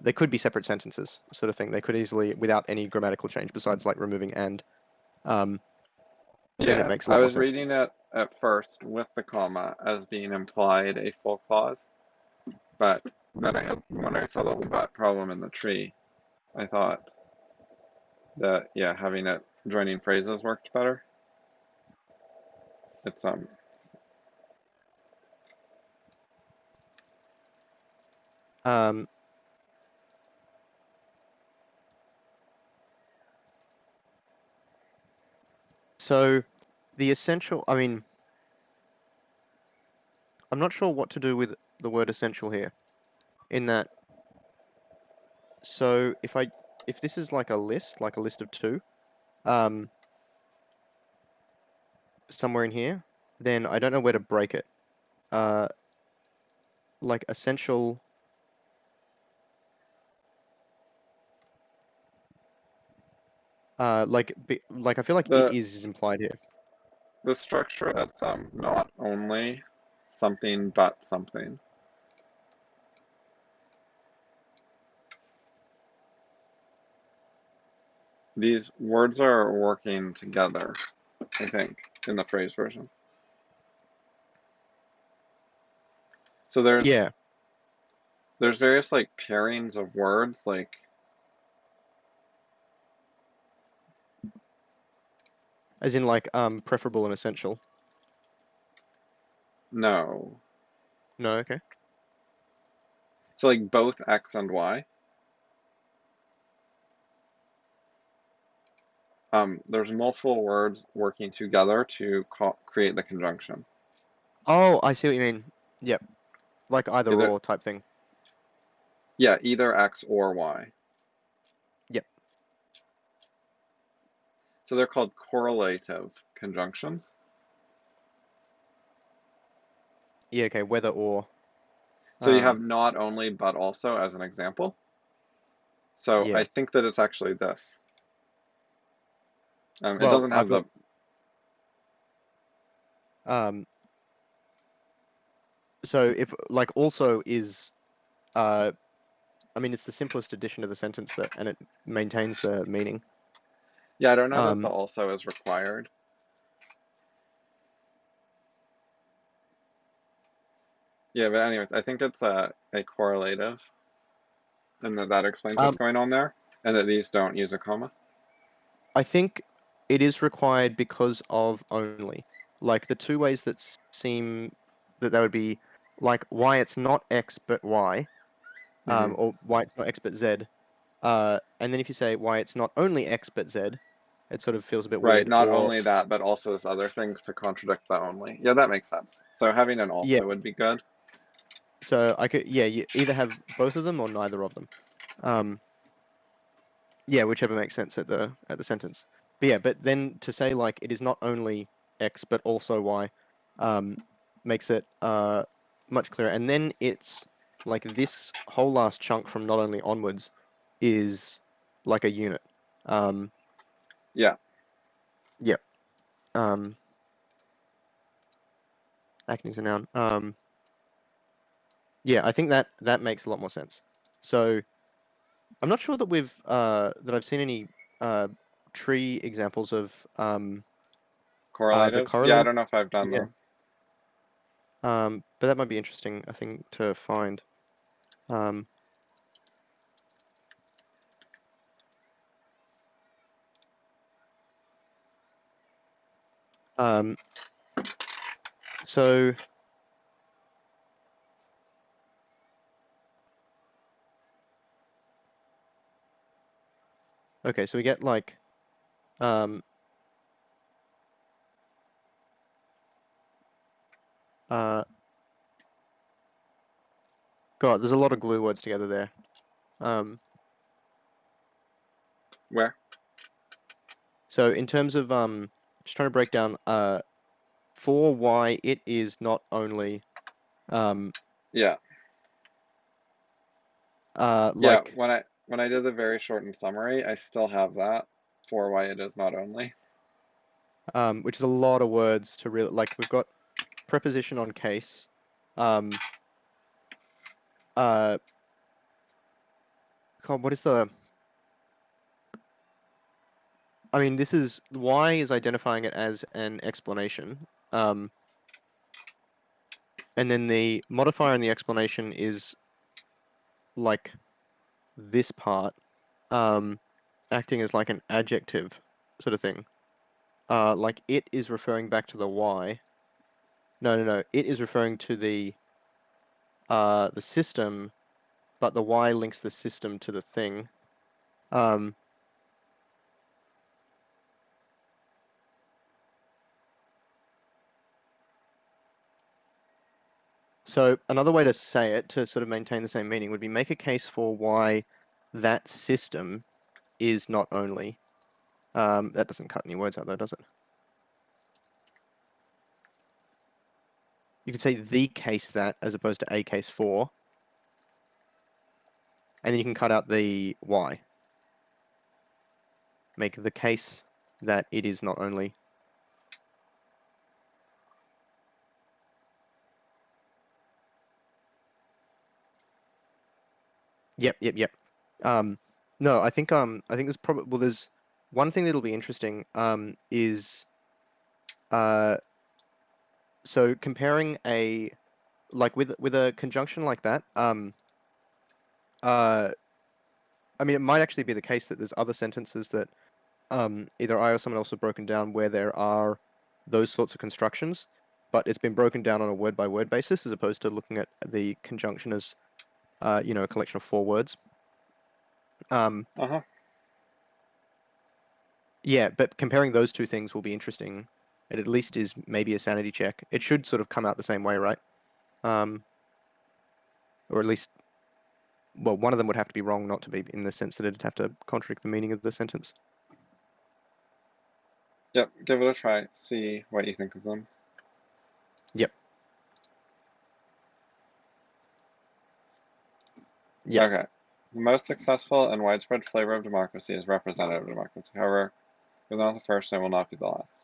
A: they could be separate sentences, sort of thing. They could easily, without any grammatical change besides like removing and, um, then it
B: Yeah,
A: makes a
B: I
A: lot more
B: was
A: sense.
B: reading it at first with the comma as being implied a full clause, but then when I saw the but problem in the tree, I thought that yeah, having it joining phrases worked better. It's
A: Um, so the essential, I mean, I'm not sure what to do with the word essential here in that. So if this is like a list of two, um, somewhere in here, then I don't know where to break it. Uh, like essential, like I feel like it
B: the
A: is implied here.
B: the structure that's not only something but something. These words are working together, I think, in the phrase version. So
A: Yeah,
B: there's various like pairings of words, like
A: as in like preferable and essential.
B: no.
A: No, okay.
B: So like both X and Y. There's multiple words working together to create the conjunction.
A: Oh, I see what you mean. Yep, like either
B: Either
A: or type thing.
B: yeah, either X or Y.
A: Yep.
B: So they're called correlative conjunctions.
A: Yeah, okay, whether or.
B: So you have
A: Um,
B: not only but also as an example. So I
A: yeah.
B: think that it's actually this. It
A: Well,
B: doesn't
A: I've
B: have
A: got
B: the
A: um so if like also is uh I mean it's the simplest addition to the sentence that and it maintains the meaning.
B: yeah, I don't know that the
A: Um
B: also is required. Yeah, but anyways, I think it's a correlative, and that explains what's
A: um
B: going on there, and that these don't use a comma.
A: I think it is required because of only. Like the two ways that seem that would be like why it's not X but Y,
B: Hmm.
A: or why it's not X but Z. And then if you say why it's not only X but Z, it sort of feels a bit
B: Right,
A: weird.
B: not
A: Or
B: only that, but also this other things to contradict the only. Yeah, that makes sense. So having an
A: yeah,
B: also would be good.
A: so I could yeah, you either have both of them or neither of them. Um, yeah, whichever makes sense at the sentence. But yeah, but then to say like it is not only X but also Y, um, makes it much clearer. And then it's like this whole last chunk from not only onwards is like a unit. Um,
B: Yeah,
A: yep. Um, acting as a noun. Yeah, I think that makes a lot more sense. So I'm not sure that that I've seen any uh tree examples of the
B: correlatives. Yeah, I
A: correlative.
B: don't know if I've done
A: Yeah.
B: them.
A: But that might be interesting, I think, to find. Um, um, so okay, so we get like um uh God, there's a lot of glue words together there. Um,
B: Where?
A: so in terms of just trying to break down for why it is not only um
B: Yeah, yeah.
A: like
B: When I did the very shortened summary, I still have that for why it is not only.
A: which is a lot of words to really like we've got preposition on case. Um uh God, what is the I mean this is why is identifying it as an explanation. And then the modifier in the explanation is like this part, um, acting as like an adjective sort of thing. Like it is referring back to the why. No, no, no. It is referring to the system, but the why links the system to the thing. Um, so another way to say it to sort of maintain the same meaning would be make a case for why that system is not only. That doesn't cut any words out though, does it? You could say the case that as opposed to a case for, and then you can cut out the why. Make the case that it is not only. Yep, yep, yep. No, I think there's probably well, there's one thing that'll be interesting. Is uh, so comparing a like with a conjunction like that, uh, I mean, it might actually be the case that there's other sentences that either I or someone else have broken down where there are those sorts of constructions, but it's been broken down on a word by word basis as opposed to looking at the conjunction as a collection of four words. Um,
B: Uh-huh.
A: yeah, but comparing those two things will be interesting. It at least is maybe a sanity check. It should sort of come out the same way, right? Um, or at least, well, one of them would have to be wrong, not to be in the sense that it'd have to contradict the meaning of the sentence.
B: Yep, give it a try. See what you think of them.
A: Yep. Yep.
B: Okay. The most successful and widespread flavor of democracy is representative democracy. However, it was not the first and will not be the last.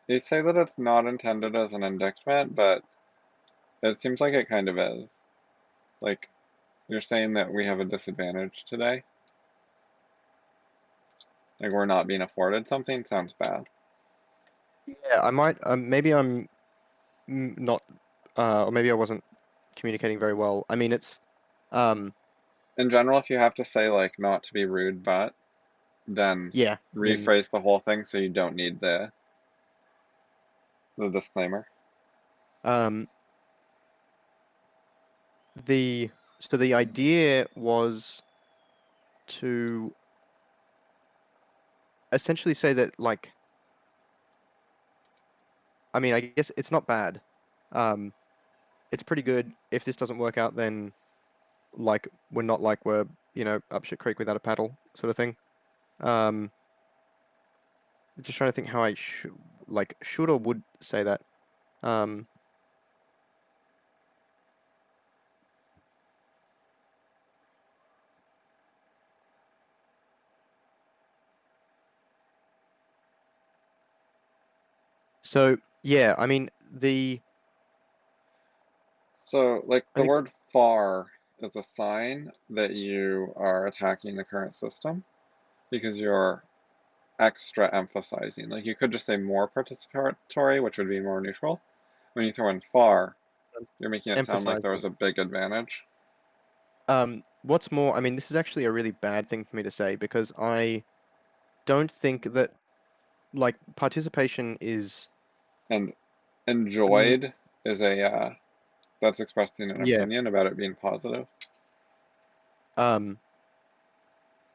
B: They say that it's not intended as an indictment, but it seems like it kind of is. Like, you're saying that we have a disadvantage today? Like, we're not being afforded something? Sounds bad.
A: Yeah, I might. Maybe I'm not, or maybe I wasn't communicating very well. I mean, it's, um,
B: In general, if you have to say, like, not to be rude, but, then
A: yeah. Then,
B: rephrase the whole thing so you don't need the disclaimer.
A: um, the so the idea was to essentially say that, like, I mean, I guess it's not bad. Um, it's pretty good. If this doesn't work out, then like we're not like we're up shit creek without a paddle sort of thing. Um, just trying to think how I should or would say that. Um, so yeah, I mean
B: So, like,
A: I
B: the
A: think
B: word far is a sign that you are attacking the current system because you're extra emphasizing. Like, you could just say more participatory, which would be more neutral. When you throw in far, you're making it sound like there was
A: emphasizing.
B: a big advantage.
A: What's more, I mean, this is actually a really bad thing for me to say because I don't think that like participation is.
B: And
A: Mm,
B: enjoyed is that's expressing an
A: yeah.
B: opinion about it being positive.
A: Um,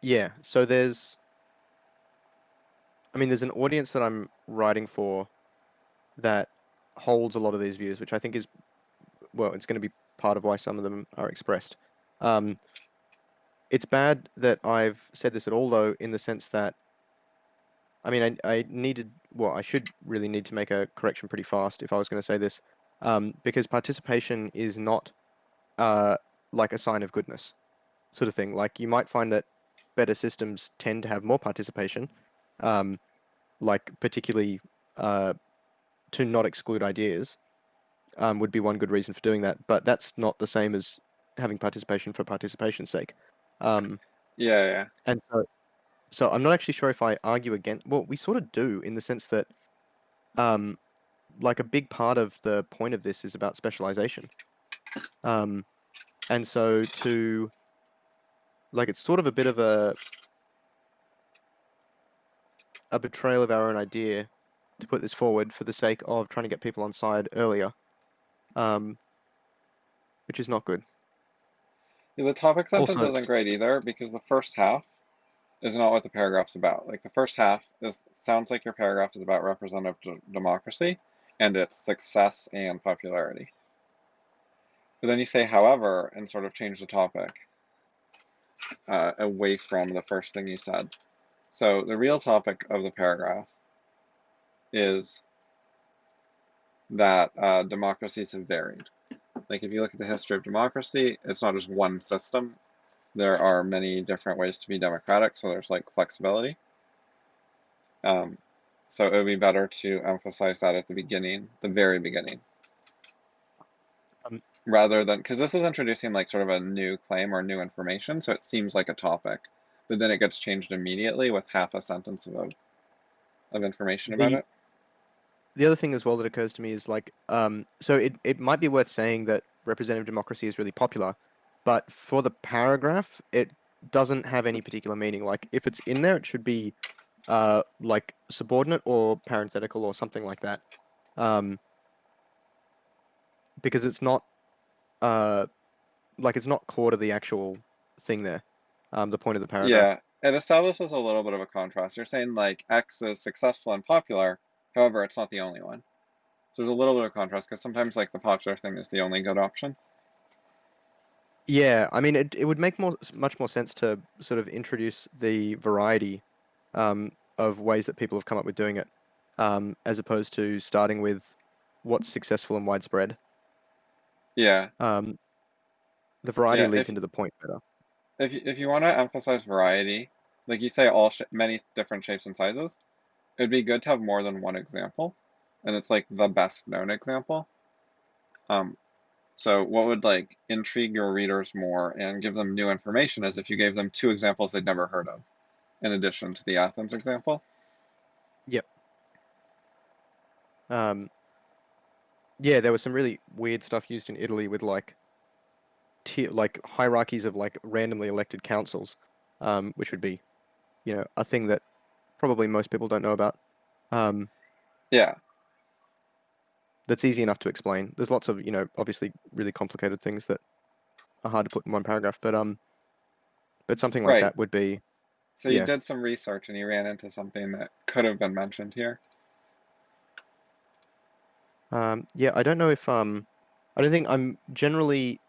A: yeah. So there's an audience that I'm writing for that holds a lot of these views, which I think is, well, it's going to be part of why some of them are expressed. Um, it's bad that I've said this at all, though, in the sense that, I mean, I needed, well, I should really need to make a correction pretty fast if I was going to say this, because participation is not uh, like a sign of goodness, sort of thing. Like you might find that better systems tend to have more participation, um, like particularly uh, to not exclude ideas, would be one good reason for doing that. But that's not the same as having participation for participation's sake. Um,
B: Yeah, yeah.
A: and so I'm not actually sure if I argue against. Well, we sort of do in the sense that, um, like a big part of the point of this is about specialization. Um, and so to like it's sort of a bit of a betrayal of our own idea to put this forward for the sake of trying to get people on side earlier, um, which is not good.
B: Yeah, the topic sentence
A: Also,
B: isn't great either because the first half is not what the paragraph's about. Like the first half is sounds like your paragraph is about representative democracy and its success and popularity. But then you say, however, and sort of change the topic away from the first thing you said. So the real topic of the paragraph is that democracies have varied. Like if you look at the history of democracy, it's not just one system. There are many different ways to be democratic, so there's like flexibility. So it would be better to emphasize that at the beginning, the very beginning,
A: Um,
B: rather than, because this is introducing like sort of a new claim or new information, so it seems like a topic, but then it gets changed immediately with half a sentence of information about
A: the
B: it.
A: the other thing as well that occurs to me is like, so it might be worth saying that representative democracy is really popular, but for the paragraph, it doesn't have any particular meaning. Like if it's in there, it should be like subordinate or parenthetical or something like that. Um, because it's not uh like it's not core to the actual thing there. The point of the paragraph.
B: Yeah, it establishes a little bit of a contrast. You're saying like X is successful and popular, however, it's not the only one. So there's a little bit of contrast because sometimes like the popular thing is the only good option.
A: Yeah, I mean it would make much more sense to sort of introduce the variety of ways that people have come up with doing it, as opposed to starting with what's successful and widespread.
B: Yeah,
A: Um, the variety
B: yeah.
A: leads into the point better.
B: If you want to emphasize variety, like you say, all sh many different shapes and sizes, it'd be good to have more than one example, and it's like the best known example. Um, so what would like intrigue your readers more and give them new information is if you gave them two examples they'd never heard of, in addition to the Athens example.
A: Yep. Um, yeah, there was some really weird stuff used in Italy with like like hierarchies of like randomly elected councils, which would be, a thing that probably most people don't know about. Um,
B: Yeah,
A: that's easy enough to explain. There's lots of, obviously really complicated things that are hard to put in one paragraph, but something like
B: right.
A: that would be,
B: So you
A: yeah.
B: did some research and you ran into something that could have been mentioned here.
A: Yeah, I don't know if I don't think I'm generally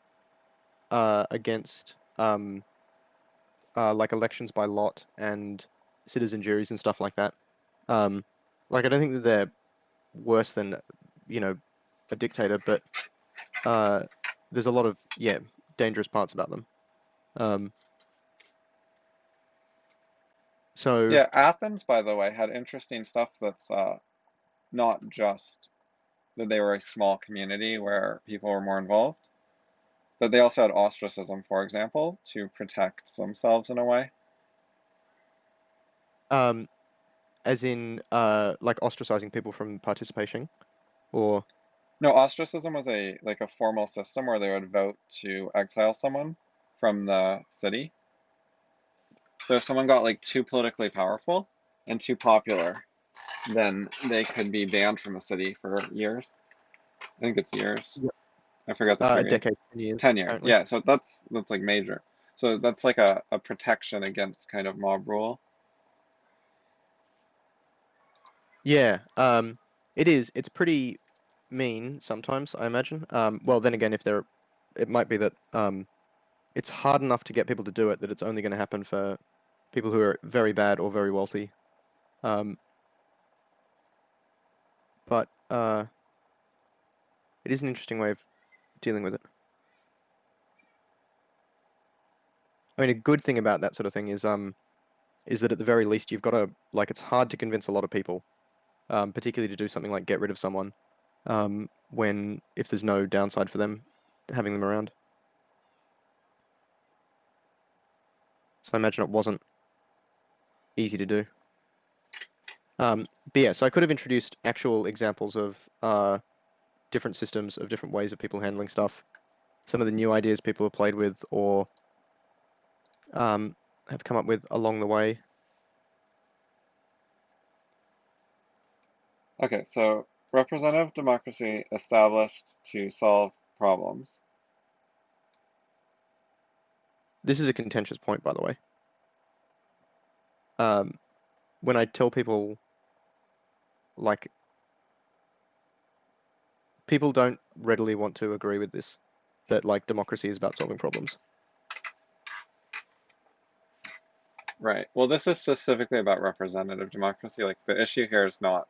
A: against like elections by lot and citizen juries and stuff like that. Um, like I don't think that they're worse than, you know, a dictator, but uh, there's a lot of, yeah, dangerous parts about them. Um, so
B: Yeah, Athens, by the way, had interesting stuff that's not just that they were a small community where people were more involved, but they also had ostracism, for example, to protect themselves in a way.
A: um, as in like ostracizing people from participating, or
B: No, ostracism was a like a formal system where they would vote to exile someone from the city. So if someone got like too politically powerful and too popular, then they could be banned from the city for years. I think it's years.
A: Yep.
B: I forgot the
A: A
B: period.
A: decade, 10 years,
B: 10 years.
A: apparently.
B: Yeah, so that's like major. So that's like a protection against kind of mob rule.
A: Yeah, it is. It's pretty mean sometimes, I imagine. Well, then again, it might be that it's hard enough to get people to do it that it's only going to happen for people who are very bad or very wealthy. Um, but it is an interesting way of dealing with it. I mean, a good thing about that sort of thing is that at the very least you've got to like it's hard to convince a lot of people, particularly to do something like get rid of someone, when if there's no downside for them having them around. So I imagine it wasn't easy to do. But yeah, so I could have introduced actual examples of different systems of different ways of people handling stuff, some of the new ideas people have played with or have come up with along the way.
B: Okay, so representative democracy established to solve problems.
A: This is a contentious point, by the way. Um, when I tell people, like, people don't readily want to agree with this, that like democracy is about solving problems.
B: Right. Well, this is specifically about representative democracy. Like the issue here is not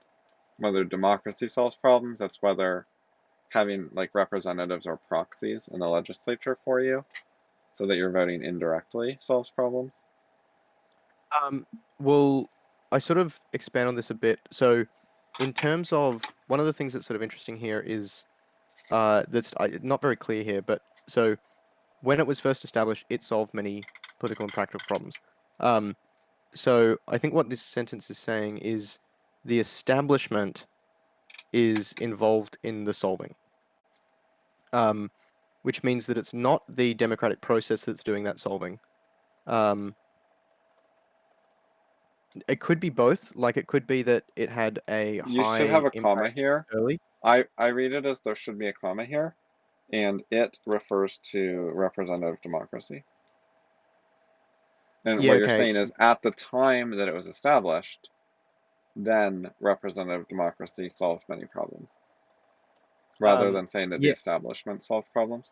B: whether democracy solves problems, it's whether having like representatives or proxies in the legislature for you so that you're voting indirectly solves problems.
A: Um, well, I sort of expand on this a bit. So, in terms of one of the things that's sort of interesting here is that's not very clear here, but so when it was first established, it solved many political and practical problems. Um, so I think what this sentence is saying is the establishment is involved in the solving, um, which means that it's not the democratic process that's doing that solving. Um, it could be both. Like it could be that it had a
B: You should have
A: high
B: a comma
A: impact
B: here.
A: early.
B: I read it as there should be a comma here, and it refers to representative democracy. And
A: Yeah,
B: what you're
A: okay.
B: saying is at the time that it was established, then representative democracy solved many problems, rather than saying that the
A: Yeah,
B: establishment solved problems.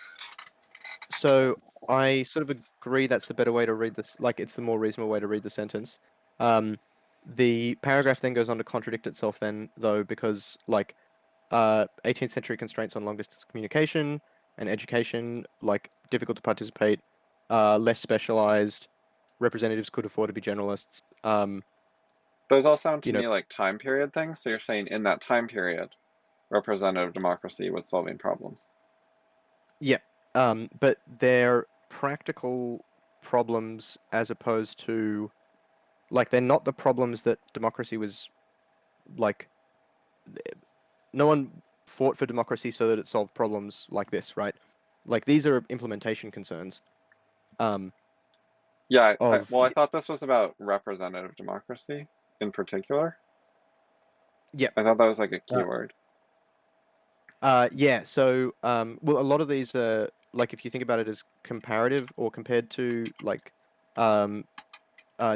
A: so I sort of agree that's the better way to read this, like it's the more reasonable way to read the sentence. Um, the paragraph then goes on to contradict itself then, though, because like 18th century constraints on long distance communication and education, like difficult to participate, less specialized, representatives could afford to be generalists.
B: Those all sound
A: You
B: to
A: know,
B: me like time period things, so you're saying in that time period, representative democracy was solving problems.
A: yeah, but they're practical problems as opposed to like they're not the problems that democracy was like no one fought for democracy so that it solved problems like this, right? Like these are implementation concerns um,
B: Yeah,
A: of
B: well, I thought this was about representative democracy in particular.
A: yeah,
B: I thought that was like a
A: uh,
B: keyword.
A: yeah. So well, a lot of these are like if you think about it as comparative or compared to like um,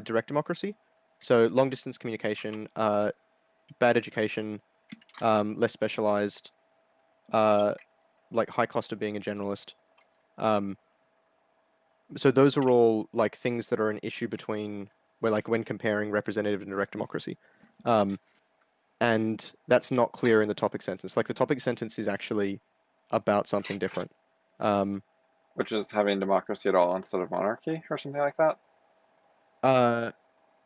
A: direct democracy. So long distance communication, bad education, less specialized, uh, like high cost of being a generalist. Um, so those are all like things that are an issue between where like when comparing representative and direct democracy. Um, and that's not clear in the topic sentence. Like the topic sentence is actually about something different. Um,
B: Which is having democracy at all instead of monarchy or something like that.
A: uh,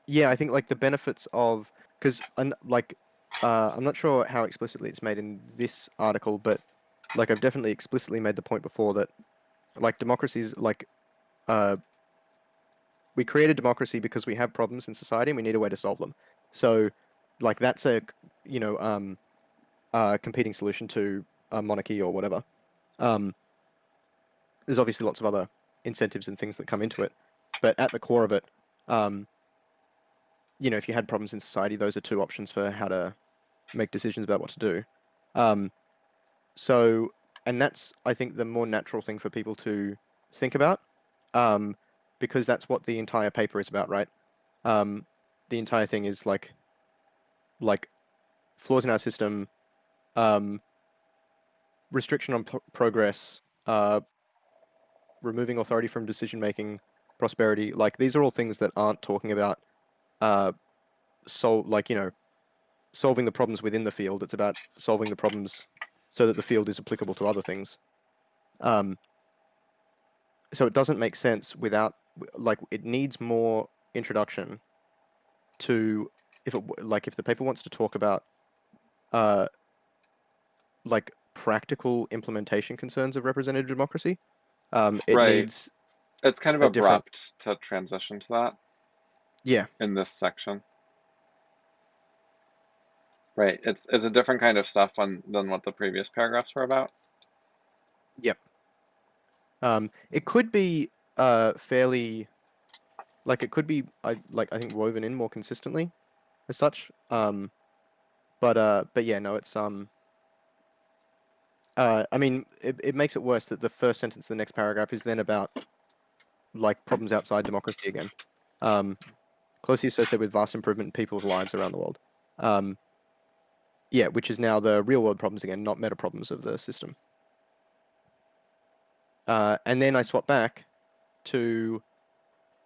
A: yeah, I think like the benefits of because like I'm not sure how explicitly it's made in this article, but like I've definitely explicitly made the point before that like democracies like uh we created democracy because we have problems in society and we need a way to solve them. So, like that's a you know competing solution to a monarchy or whatever. Um, there's obviously lots of other incentives and things that come into it, but at the core of it, um, if you had problems in society, those are two options for how to make decisions about what to do. Um, so, and that's I think the more natural thing for people to think about, um, because that's what the entire paper is about, right? Um, the entire thing is like flaws in our system, um, restriction on progress, removing authority from decision making, prosperity. Like these are all things that aren't talking about uh, solving the problems within the field. It's about solving the problems so that the field is applicable to other things. Um, so it doesn't make sense without like it needs more introduction to if the paper wants to talk about uh, like practical implementation concerns of representative democracy. It
B: Right.
A: needs
B: It's kind of
A: a different,
B: abrupt to transition to that
A: yeah,
B: in this section. Right. It's a different kind of stuff than what the previous paragraphs were about.
A: yep. It could be fairly like it could be I think woven in more consistently as such. But yeah, no, it's I mean it makes it worse that the first sentence of the next paragraph is then about like problems outside democracy again. Um, closely associated with vast improvement in people's lives around the world. Um, yeah, which is now the real world problems again, not meta problems of the system. And then I swap back to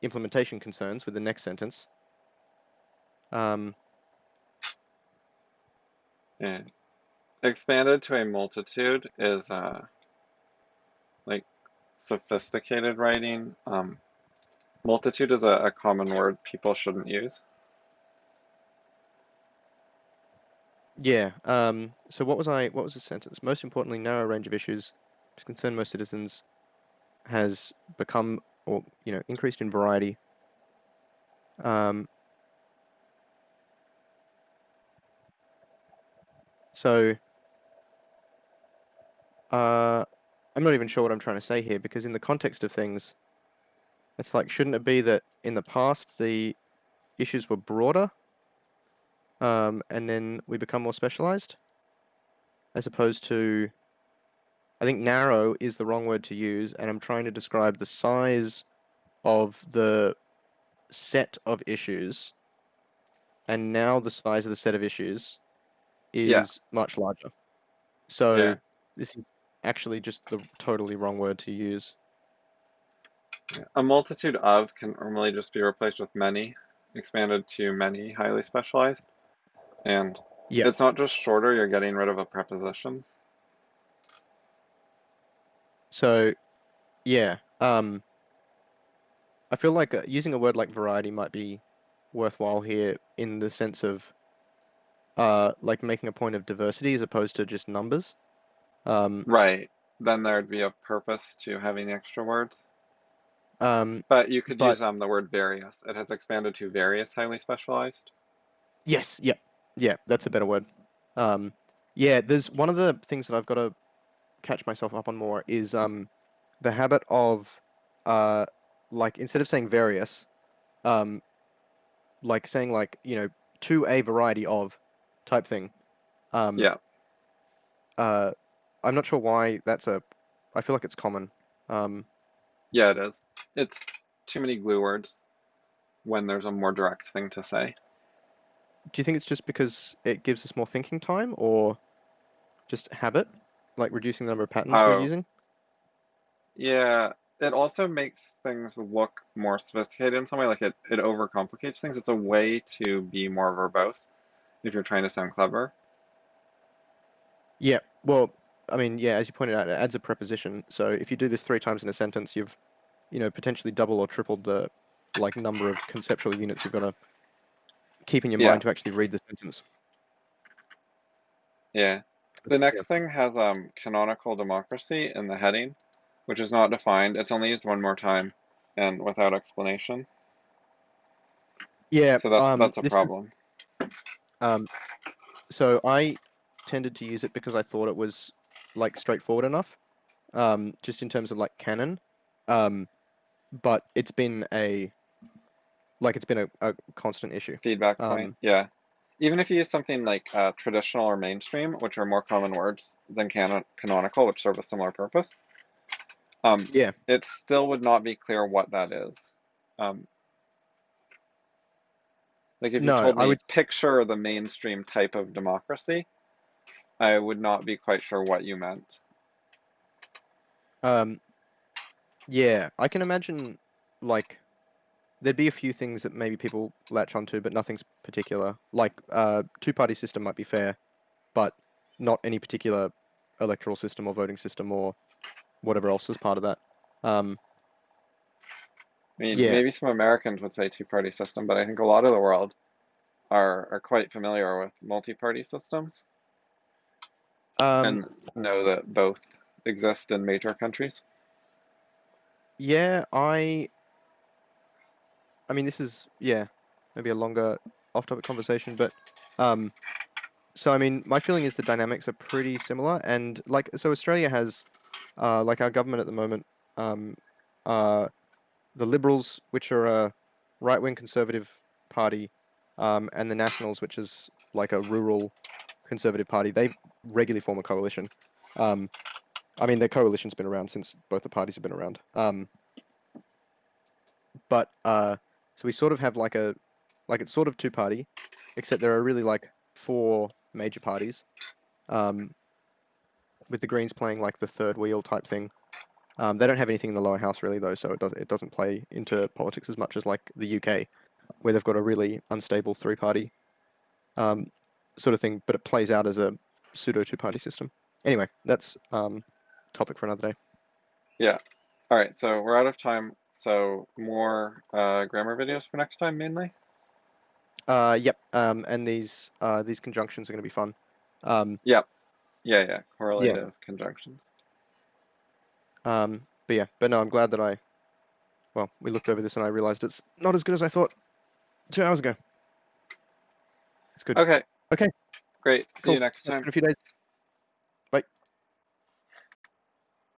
A: implementation concerns with the next sentence. Um,
B: And expanded to a multitude is like sophisticated writing. Multitude is a common word people shouldn't use.
A: Yeah. So what was the sentence? Most importantly, narrow range of issues to concern most citizens has become, or increased in variety. Um, so I'm not even sure what I'm trying to say here because in the context of things, it's like, shouldn't it be that in the past the issues were broader, and then we become more specialized, as opposed to, I think narrow is the wrong word to use, and I'm trying to describe the size of the set of issues, and now the size of the set of issues
B: Yeah,
A: is much larger. So
B: yeah,
A: this is actually just the totally wrong word to use.
B: yeah. A multitude of can normally just be replaced with many, expanded to many highly specialized. And
A: Yeah.
B: it's not just shorter, you're getting rid of a preposition.
A: So yeah, I feel like using a word like variety might be worthwhile here in the sense of like making a point of diversity as opposed to just numbers. Um,
B: Right. Then there'd be a purpose to having the extra words.
A: um,
B: But you could
A: but
B: use the word various. It has expanded to various highly specialized.
A: yes, yeah, that's a better word. Um, yeah, there's one of the things that I've got to catch myself up on more is the habit of uh like instead of saying various, um like saying like, to a variety of type thing. Um
B: Yeah,
A: uh I'm not sure why I feel like it's common. Um
B: yeah, it is. It's too many glue words when there's a more direct thing to say.
A: do you think it's just because it gives us more thinking time or just habit, like reducing the number of patterns we're
B: Oh,
A: using?
B: yeah. It also makes things look more sophisticated in some way, like it overcomplicates things. It's a way to be more verbose if you're trying to sound clever.
A: Yeah. Well, I mean, yeah, as you pointed out, it adds a preposition. So if you do this three times in a sentence, you've potentially double or tripled the like number of conceptual units you've got to keep in your
B: Yeah,
A: mind to actually read the sentence.
B: yeah. The
A: Yeah.
B: next thing has canonical democracy in the heading, which is not defined. It's only used one more time and without explanation.
A: Yeah,
B: So that's a
A: this is
B: problem.
A: um so I tended to use it because I thought it was like straightforward enough, just in terms of like canon. Um, but it's been a constant issue.
B: Feedback point.
A: Um,
B: Yeah. Even if you use something like traditional or mainstream, which are more common words than canonical, which serve a similar purpose, um,
A: yeah,
B: it still would not be clear what that is. Um, like if you
A: no,
B: told
A: I
B: me
A: would
B: picture the mainstream type of democracy, I would not be quite sure what you meant.
A: um yeah, I can imagine like there'd be a few things that maybe people latch onto, but nothing's particular. Like two-party system might be fair, but not any particular electoral system or voting system or whatever else is part of that. Um,
B: I mean,
A: yeah.
B: maybe some Americans would say two-party system, but I think a lot of the world are quite familiar with multi-party systems
A: Um,
B: and know that both exist in major countries.
A: yeah, I mean this is yeah, maybe a longer off-topic conversation, but um so I mean my feeling is the dynamics are pretty similar and like so Australia has like our government at the moment um uh the Liberals, which are a right-wing conservative party, and the Nationals, which is like a rural conservative party, they regularly form a coalition. Um, I mean, their coalition's been around since both the parties have been around. But so we sort of have like it's sort of two-party, except there are really like four major parties, um, with the Greens playing like the third wheel type thing. They don't have anything in the lower house really though, so it doesn't play into politics as much as like the UK, where they've got a really unstable three-party um, sort of thing, but it plays out as a pseudo two-party system. Anyway, that's topic for another day.
B: Yeah. All right, so we're out of time. So more grammar videos for next time mainly.
A: Yep. And these conjunctions are going to be fun.
B: Yep. Yeah.
A: Yeah.
B: Correlative conjunctions.
A: But yeah, but no, I'm glad that we looked over this and I realized it's not as good as I thought 2 hours ago. It's good.
B: Okay.
A: Okay,
B: Great. See
A: cool.
B: you next
A: Catch you
B: time.
A: in a few days. Bye.